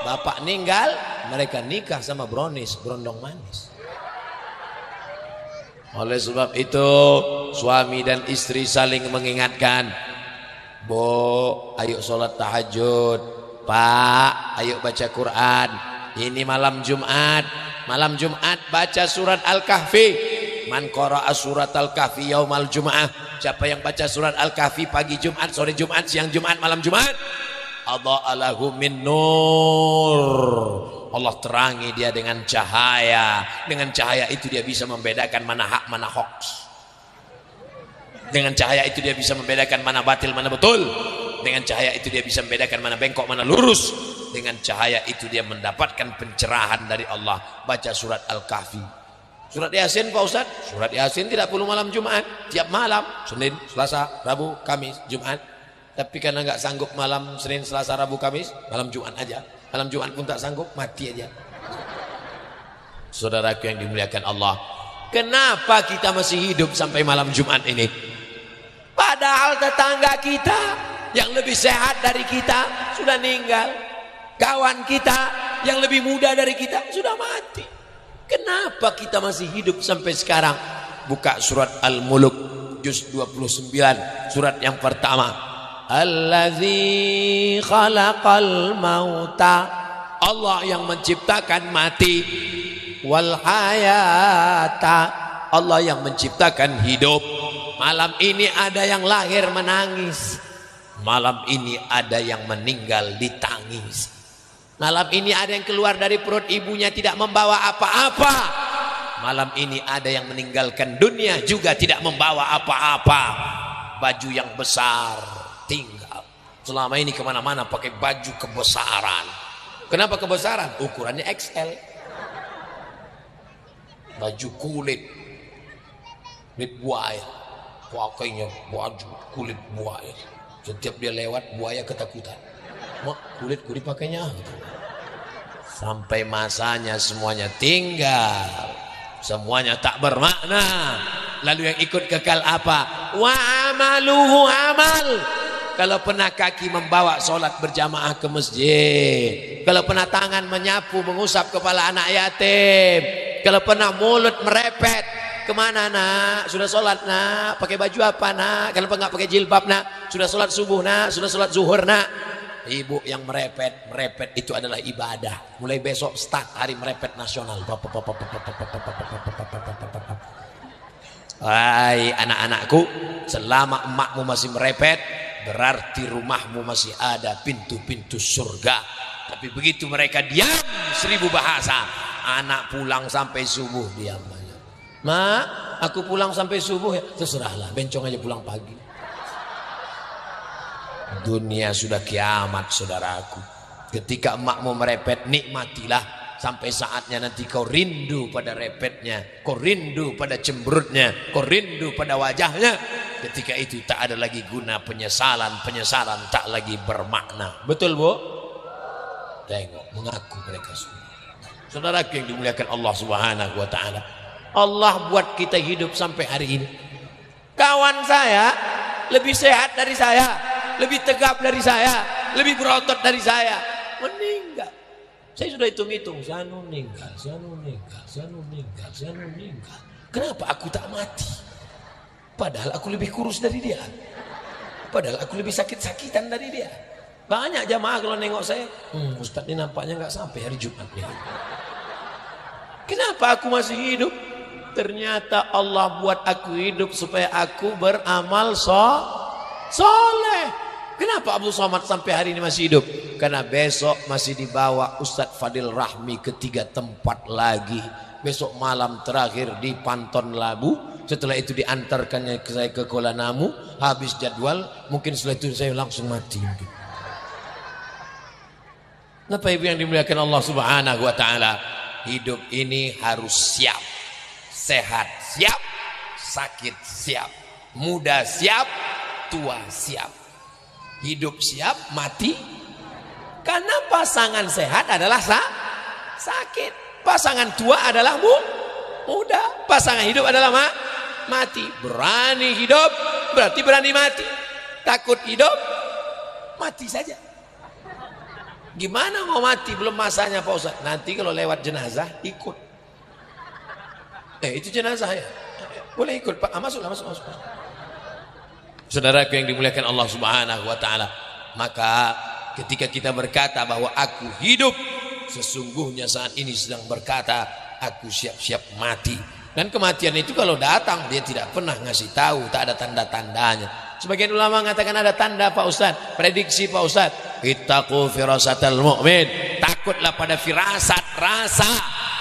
Bapak meninggal, mereka nikah sama berondong manis. Oleh sebab itu suami dan istri saling mengingatkan. Bu, ayo sholat tahajud. Pak, ayo baca Quran. Ini malam Jumat. Malam Jumat baca surat Al-Kahfi. Man qara'a surat Al-Kahfi yaumal Jum'ah. Siapa yang baca surat Al-Kahfi pagi Jumat, sore Jumat, siang Jumat, malam Jumat, adha'alahu min nur. Allah terangi dia dengan cahaya. Dengan cahaya itu dia bisa membedakan mana hak, mana hoax. Dengan cahaya itu dia bisa membedakan mana batil, mana betul. Dengan cahaya itu dia bisa membedakan mana bengkok, mana lurus. Dengan cahaya itu dia mendapatkan pencerahan dari Allah. Baca surat Al-Kahfi. Surat Yasin Pak Ustaz? Surat Yasin tidak perlu malam Jumat. Tiap malam, Senin, Selasa, Rabu, Kamis, Jumat. Tapi karena nggak sanggup malam Senin, Selasa, Rabu, Kamis, malam Jumat aja. Malam Jumat pun tak sanggup, mati aja. Saudaraku yang dimuliakan Allah, kenapa kita masih hidup sampai malam Jumat ini? Padahal tetangga kita yang lebih sehat dari kita sudah meninggal. Kawan kita yang lebih muda dari kita sudah mati. Kenapa kita masih hidup sampai sekarang? Buka surat Al-Muluk juz 29, surat yang pertama. Allazi khalaqal mauta Allah yang menciptakan mati. Wal hayata, Allah yang menciptakan hidup. Malam ini ada yang lahir menangis, malam ini ada yang meninggal ditangis. Malam ini ada yang keluar dari perut ibunya tidak membawa apa-apa. Malam ini ada yang meninggalkan dunia juga tidak membawa apa-apa. Baju yang besar tinggal. Selama ini kemana-mana pakai baju kebesaran. Kenapa kebesaran? Ukurannya XL. Baju kulit buaya, pakainya baju kulit buaya. Setiap dia lewat buaya ketakutan. Mak, kulit pakainya gitu. Sampai masanya semuanya tinggal, semuanya tak bermakna. Lalu yang ikut kekal apa? Wa amaluhu amal. Kalau pernah kaki membawa sholat berjamaah ke masjid, kalau pernah tangan menyapu mengusap kepala anak yatim, kalau pernah mulut merepet, kemana nak? Sudah sholat nak? Pakai baju apa nak? Kenapa nggak pakai jilbab nak? Sudah sholat subuh nak? Sudah sholat zuhur nak? Ibu yang merepet itu adalah ibadah. Mulai besok start hari merepet nasional. Hai anak-anakku, selama emakmu masih merepet, berarti rumahmu masih ada pintu-pintu surga. Tapi begitu mereka diam 1000 bahasa, anak pulang sampai subuh diam aja. Mak, aku pulang sampai subuh ya. Terserahlah, bencong aja pulang pagi. Dunia sudah kiamat saudaraku. Ketika emakmu merepet, nikmatilah. Sampai saatnya nanti kau rindu pada repetnya, kau rindu pada cemberutnya, kau rindu pada wajahnya. Ketika itu tak ada lagi guna penyesalan, penyesalan tak lagi bermakna. Betul bu? Tengok, mengaku mereka semua. Saudara yang dimuliakan Allah Subhanahu wa ta'ala, Allah buat kita hidup sampai hari ini. Kawan saya lebih sehat dari saya, lebih tegap dari saya, lebih berotot dari saya, meninggal. Saya sudah hitung-hitung, saya meninggal. Kenapa aku tak mati? Padahal aku lebih kurus dari dia. Padahal aku lebih sakit-sakitan dari dia. Banyak jamaah kalau nengok saya, Ustadz ini nampaknya nggak sampai hari Jumat nih. Kenapa aku masih hidup? Ternyata Allah buat aku hidup supaya aku beramal soleh. Kenapa Abdul Somad sampai hari ini masih hidup? Karena besok masih dibawa Ustadz Fadil Rahmi ke 3 tempat lagi. Besok malam terakhir di Panton Labu. Setelah itu diantarkannya saya ke Kuala Namu. Habis jadwal, mungkin setelah itu saya langsung mati. Bapak Ibu yang dimuliakan Allah Subhanahu wa ta'ala, hidup ini harus siap. Sehat siap, sakit siap, muda siap, tua siap. Hidup siap, mati. Karena pasangan sehat adalah sakit, pasangan tua adalah muda, pasangan hidup adalah mati. Berani hidup berarti berani mati. Takut hidup, mati saja. Gimana mau mati belum masanya Pak Ustaz? Nanti kalau lewat jenazah ikut. Itu jenazah ya, boleh ikut Pak. Masuklah. Saudaraku yang dimuliakan Allah Subhanahu wa ta'ala, maka ketika kita berkata bahwa aku hidup, sesungguhnya saat ini sedang berkata aku siap-siap mati. Dan kematian itu kalau datang dia tidak pernah ngasih tahu, tak ada tanda-tandanya. Sebagian ulama mengatakan ada tanda Pak Ustaz, prediksi Pak Ustaz, ittaqu firasatal mu'min, takutlah pada firasat rasa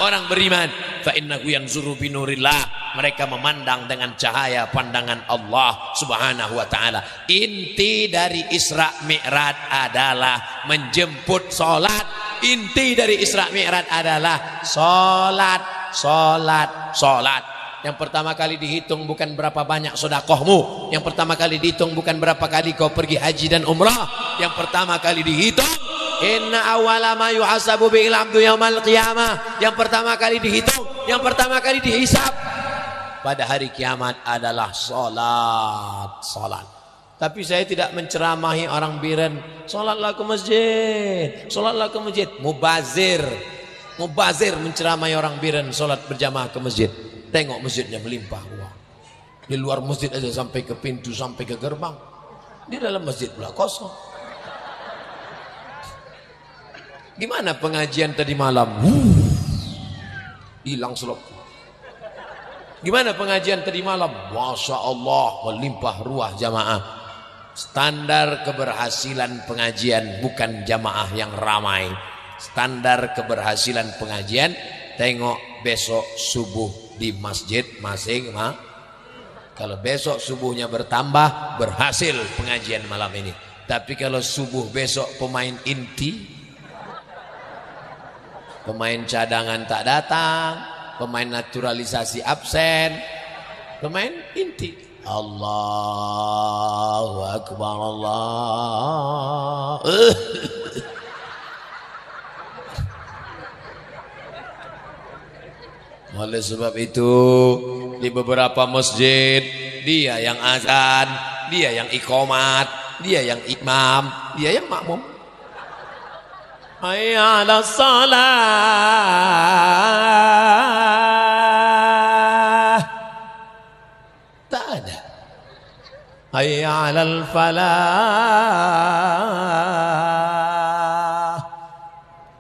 orang beriman. Fa innahu yanzuru binurillah, mereka memandang dengan cahaya pandangan Allah Subhanahu wa ta'ala. Inti dari Isra Mi'raj adalah menjemput salat. Inti dari Isra Mi'raj adalah salat. Yang pertama kali dihitung bukan berapa banyak sedekahmu. Yang pertama kali dihitung bukan berapa kali kau pergi haji dan umrah. Yang pertama kali dihitung, inna awwala ma yuhasabu bil abdu yaumal qiyamah. Yang pertama kali dihitung, yang pertama kali dihisab pada hari kiamat adalah salat. Tapi saya tidak menceramahi orang biren, salatlah ke masjid. Mubazir menceramahi orang biren salat berjamaah ke masjid. Tengok masjidnya melimpah uang. Di luar masjid aja sampai ke pintu, sampai ke gerbang. Di dalam masjid pula kosong. Gimana pengajian tadi malam? Hilang selop. Gimana pengajian tadi malam? Masya Allah, melimpah ruah jamaah. Standar keberhasilan pengajian bukan jamaah yang ramai. Standar keberhasilan pengajian, tengok besok subuh di masjid masing-masing. Kalau besok subuhnya bertambah, berhasil pengajian malam ini. Tapi kalau subuh besok pemain inti, pemain cadangan tak datang, pemain naturalisasi absen, pemain inti. Allahu Akbar Allah. Oleh sebab itu di beberapa masjid dia yang azan, dia yang iqamat, dia yang imam, dia yang makmum. Hayya 'alas salah. Tak ada. Hayya 'alal falah.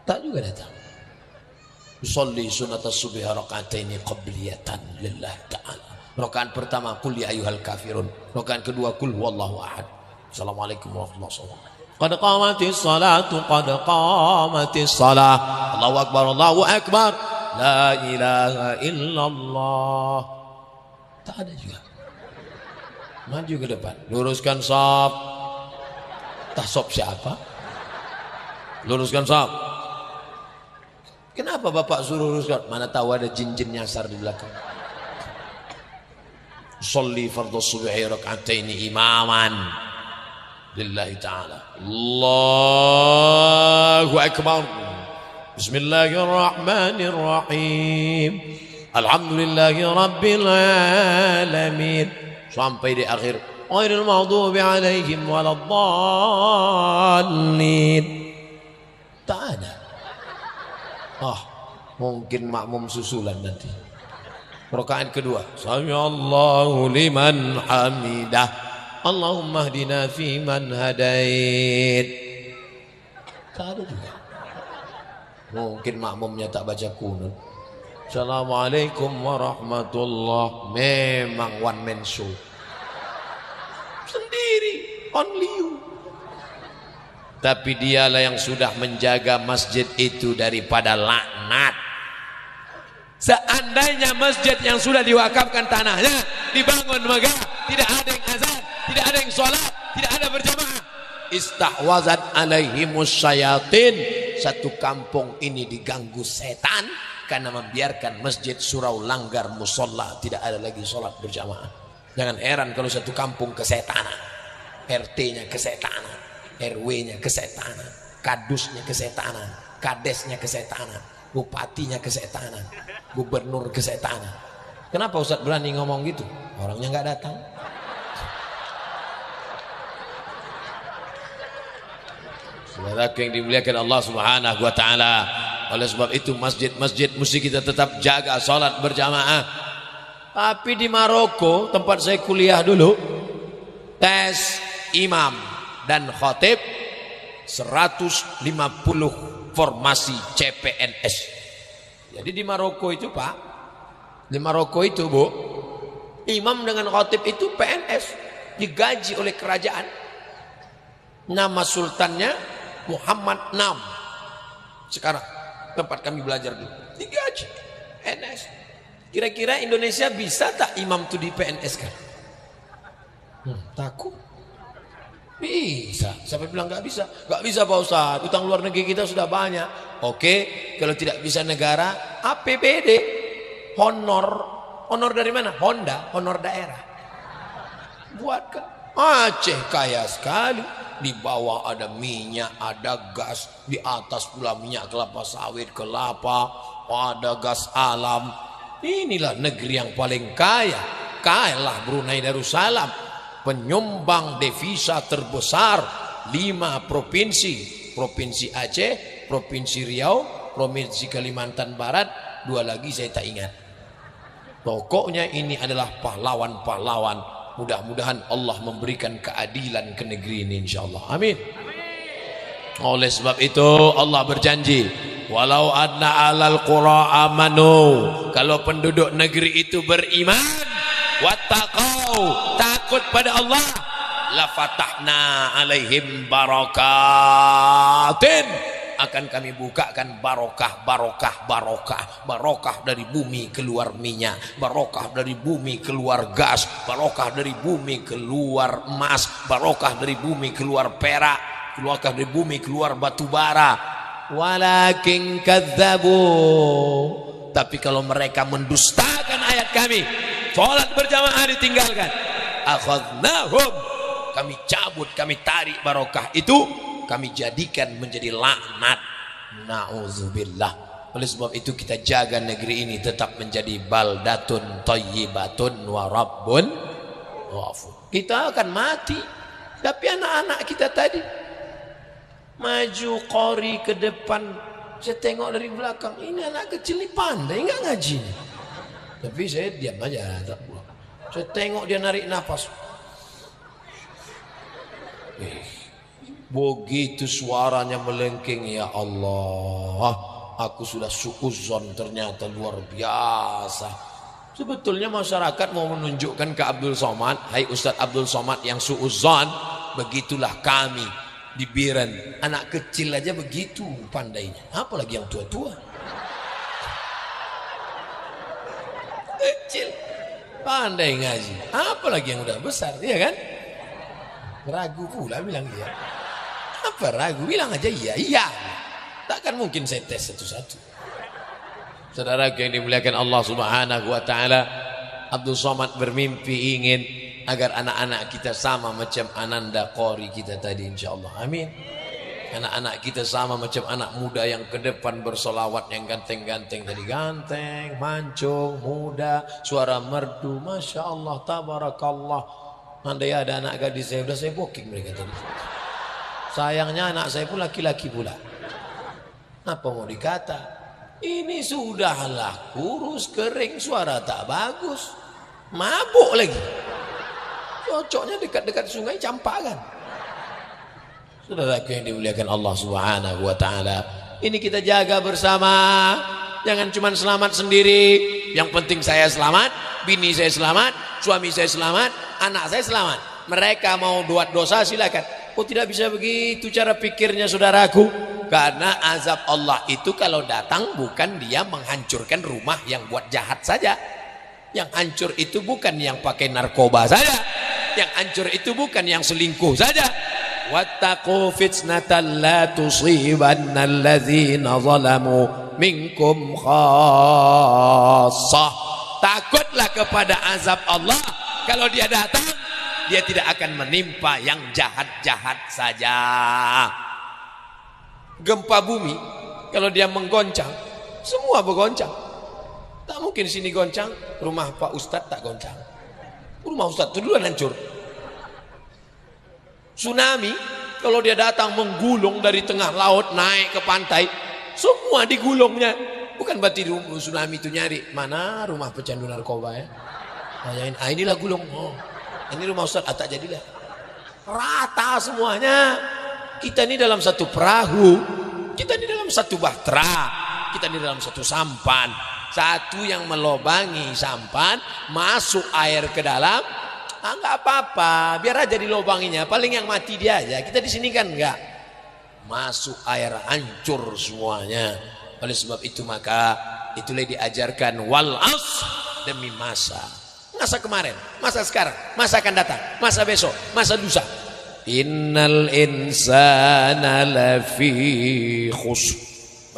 Tak juga datang. Usolli sunat as-subhi raka'ataini qabliyatan lillah ta'ala. Rakaat pertama qul ya ayyuhal kafirun. Rakaat kedua qul huwallahu ahad. Assalamualaikum warahmatullahi wabarakatuh. Qad qamatis salatu qad qamatis salah. Allahu akbar Allahu akbar. La ilaha illallah. Tak ada juga. Maju ke depan. Luruskan shaf. Tak shaf siapa? Luruskan shaf. Kenapa bapak suruh luruskan? Mana tahu ada jin-jin nyasar di belakang. Sholli fardhu subhi rak'ataini imaman lillahi ta'ala. Allahu akbar. Bismillahirrahmanirrahim. Alhamdulillahi rabbil alamin. Sampai di akhir. Ghairil maghdubi alaihim waladdallin. Tak ada. Mungkin makmum susulan nanti. Rakaat kedua, Sami'allahu liman hamidah. Allahumma hdina fi man hadait. Tak ada juga. Mungkin makmumnya tak baca kunut. Assalamualaikum warahmatullah. Memang one man show. Sendiri, only you. Tapi dialah yang sudah menjaga masjid itu daripada laknat. Seandainya masjid yang sudah diwakafkan tanahnya dibangun megah, tidak ada yang azan, tidak ada yang sholat, tidak ada berjamaah, istahwazat alaihimus syayatin. Satu kampung ini diganggu setan karena membiarkan masjid surau langgar musola, tidak ada lagi sholat berjamaah. Jangan heran kalau satu kampung kesetanan, RT-nya kesetanan, RW-nya kesetanan, kadusnya kesetanan, kadesnya kesetanan, bupatinya kesetanan, gubernur kesetanan. Kenapa Ustadz berani ngomong gitu? Orangnya nggak datang. Saudara yang dimuliakan Allah Subhanahu wa taala. Oleh sebab itu masjid-masjid mesti kita tetap jaga salat berjamaah. Tapi di Maroko, tempat saya kuliah dulu, tes imam dan khatib 150 formasi CPNS. Jadi di Maroko itu Pak, di Maroko itu Bu, imam dengan khatib itu PNS, digaji oleh kerajaan. Nama sultannya Muhammad VI. Sekarang tempat kami belajar dulu, digaji PNS. Kira-kira Indonesia bisa tak imam itu di PNS kan? Takut. Bisa. Siapa bilang nggak bisa? Nggak bisa Pak Ustadz. Utang luar negeri kita sudah banyak. Oke, kalau tidak bisa negara, APBD, honor, honor dari mana? Honda, honor daerah. Buatkan. Aceh kaya sekali. Di bawah ada minyak, ada gas. Di atas pula minyak kelapa sawit, kelapa, ada gas alam. Inilah negeri yang paling kaya. Kayalah Brunei Darussalam, penyumbang devisa terbesar 5 provinsi. Provinsi Aceh, Provinsi Riau, Provinsi Kalimantan Barat, 2 lagi saya tak ingat. Pokoknya ini adalah pahlawan-pahlawan. Mudah-mudahan Allah memberikan keadilan ke negeri ini insyaallah. Amin. Oleh sebab itu Allah berjanji, walau anna alal qura amanu, kalau penduduk negeri itu beriman, wattaqau, takut pada Allah, la fatahna alaihim barakatin, akan kami bukakan barokah, barokah, barokah, barokah dari bumi keluar minyak, barokah dari bumi keluar gas, barokah dari bumi keluar emas, barokah dari bumi keluar perak, barokah dari bumi keluar batu bara. Walakin kadzabu, tapi kalau mereka mendustakan ayat kami, sholat berjamaah ditinggalkan, akhadnahum, kami cabut, kami tarik barokah itu, kami jadikan menjadi laknat. Na'udzubillah. Oleh sebab itu kita jaga negeri ini tetap menjadi baldatun thayyibatun wa rabbun ghafur. Kita akan mati, tapi anak-anak kita tadi maju qori ke depan, saya tengok dari belakang, ini anak kecil ni pandai enggak ngaji ni. Tapi saya diam aja, tak pulang. Saya tengok dia narik nafas. Begitu suaranya melengking, ya Allah, aku sudah suuzon, ternyata luar biasa. Sebetulnya masyarakat mau menunjukkan ke Abdul Somad, hai Ustaz Abdul Somad yang suuzon, begitulah kami di Biren, anak kecil aja begitu pandainya, apalagi yang tua-tua. Kecil pandai ngaji, apalagi yang udah besar, iya kan? Ragu pula bilang iya. Apa ragu? Bilang aja iya, iya. Takkan mungkin saya tes satu-satu. Saudara yang dimuliakan Allah Subhanahu wa taala, Abdul Somad bermimpi ingin agar anak-anak kita sama macam Ananda Qori kita tadi, insyaallah. Amin. Anak-anak kita sama macam anak muda yang ke depan bersolawat, yang ganteng-ganteng tadi, ganteng, mancung, muda, suara merdu, masya Allah, tabarakallah. Andai ada anak gadis saya, udah saya booking mereka tadi. Sayangnya anak saya pun laki-laki pula. Apa mau dikata? Ini sudahlah kurus, kering, suara tak bagus, mabuk lagi. Cocoknya dekat-dekat sungai Campakan. Saudaraku yang dimuliakan Allah Subhanahu wa taala, ini kita jaga bersama. Jangan cuma selamat sendiri. Yang penting saya selamat, bini saya selamat, suami saya selamat, anak saya selamat. Mereka mau buat dosa silakan. Oh, tidak bisa begitu cara pikirnya saudaraku. Karena azab Allah itu kalau datang bukan dia menghancurkan rumah yang buat jahat saja. Yang hancur itu bukan yang pakai narkoba saja. Yang hancur itu bukan yang selingkuh saja. Wattaqu fitnatan la tusibanna alladzina zalamu minkum khassah. Takutlah kepada azab Allah. Kalau dia datang, dia tidak akan menimpa yang jahat-jahat saja. Gempa bumi kalau dia menggoncang, semua bergoncang. Tak mungkin sini goncang, rumah Pak Ustadz tak goncang. Rumah Ustadz itu duluan hancur. Tsunami kalau dia datang menggulung dari tengah laut naik ke pantai, semua digulungnya. Bukan berarti tsunami itu nyari mana rumah pecandu narkoba ya. Nah, inilah gulung. Oh, ini rumah Ustadz, tak jadilah. Rata semuanya. Kita ini dalam satu perahu, kita ini dalam satu bahtera, kita ini dalam satu sampan. Satu yang melobangi sampan, masuk air ke dalam, enggak apa-apa, biar aja dilobanginya, paling yang mati dia aja. Kita di sini kan enggak. Masuk air hancur semuanya. Oleh sebab itu maka itulah diajarkan wal as, demi masa. Masa kemarin, masa sekarang, masa akan datang, masa besok, masa lusa. Innal insana lafi khusr.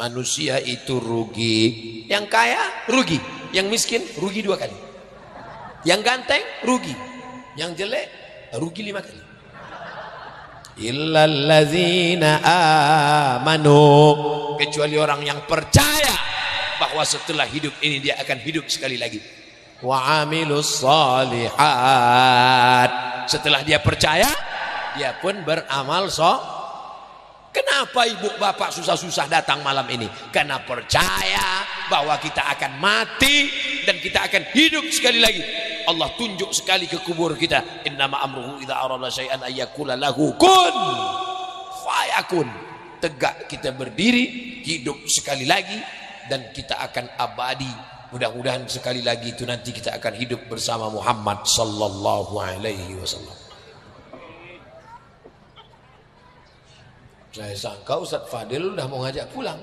Manusia itu rugi. Yang kaya rugi, yang miskin rugi 2 kali. Yang ganteng rugi, yang jelek rugi 5 kali. Illal ladzina amanu, kecuali orang yang percaya bahwa setelah hidup ini dia akan hidup sekali lagi. Wa amilus shalihat, setelah dia percaya dia pun beramal Kenapa ibu bapak susah-susah datang malam ini? Karena percaya bahwa kita akan mati dan kita akan hidup sekali lagi. Allah tunjuk sekali ke kubur kita. Innama amruhu idza arada syai'an ayyakula lahu kun fayakun. tegak kita berdiri, hidup sekali lagi, dan kita akan abadi. Mudah-mudahan sekali lagi itu nanti kita akan hidup bersama Muhammad sallallahu alaihi wasallam. Saya sangka Ustaz Fadil udah mau ngajak pulang.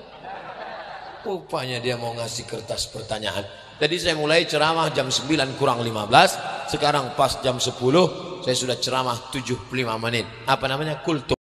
Rupanya dia mau ngasih kertas pertanyaan. Tadi saya mulai ceramah jam 9 kurang 15. Sekarang pas jam 10 saya sudah ceramah 75 menit. Apa namanya? Kultum.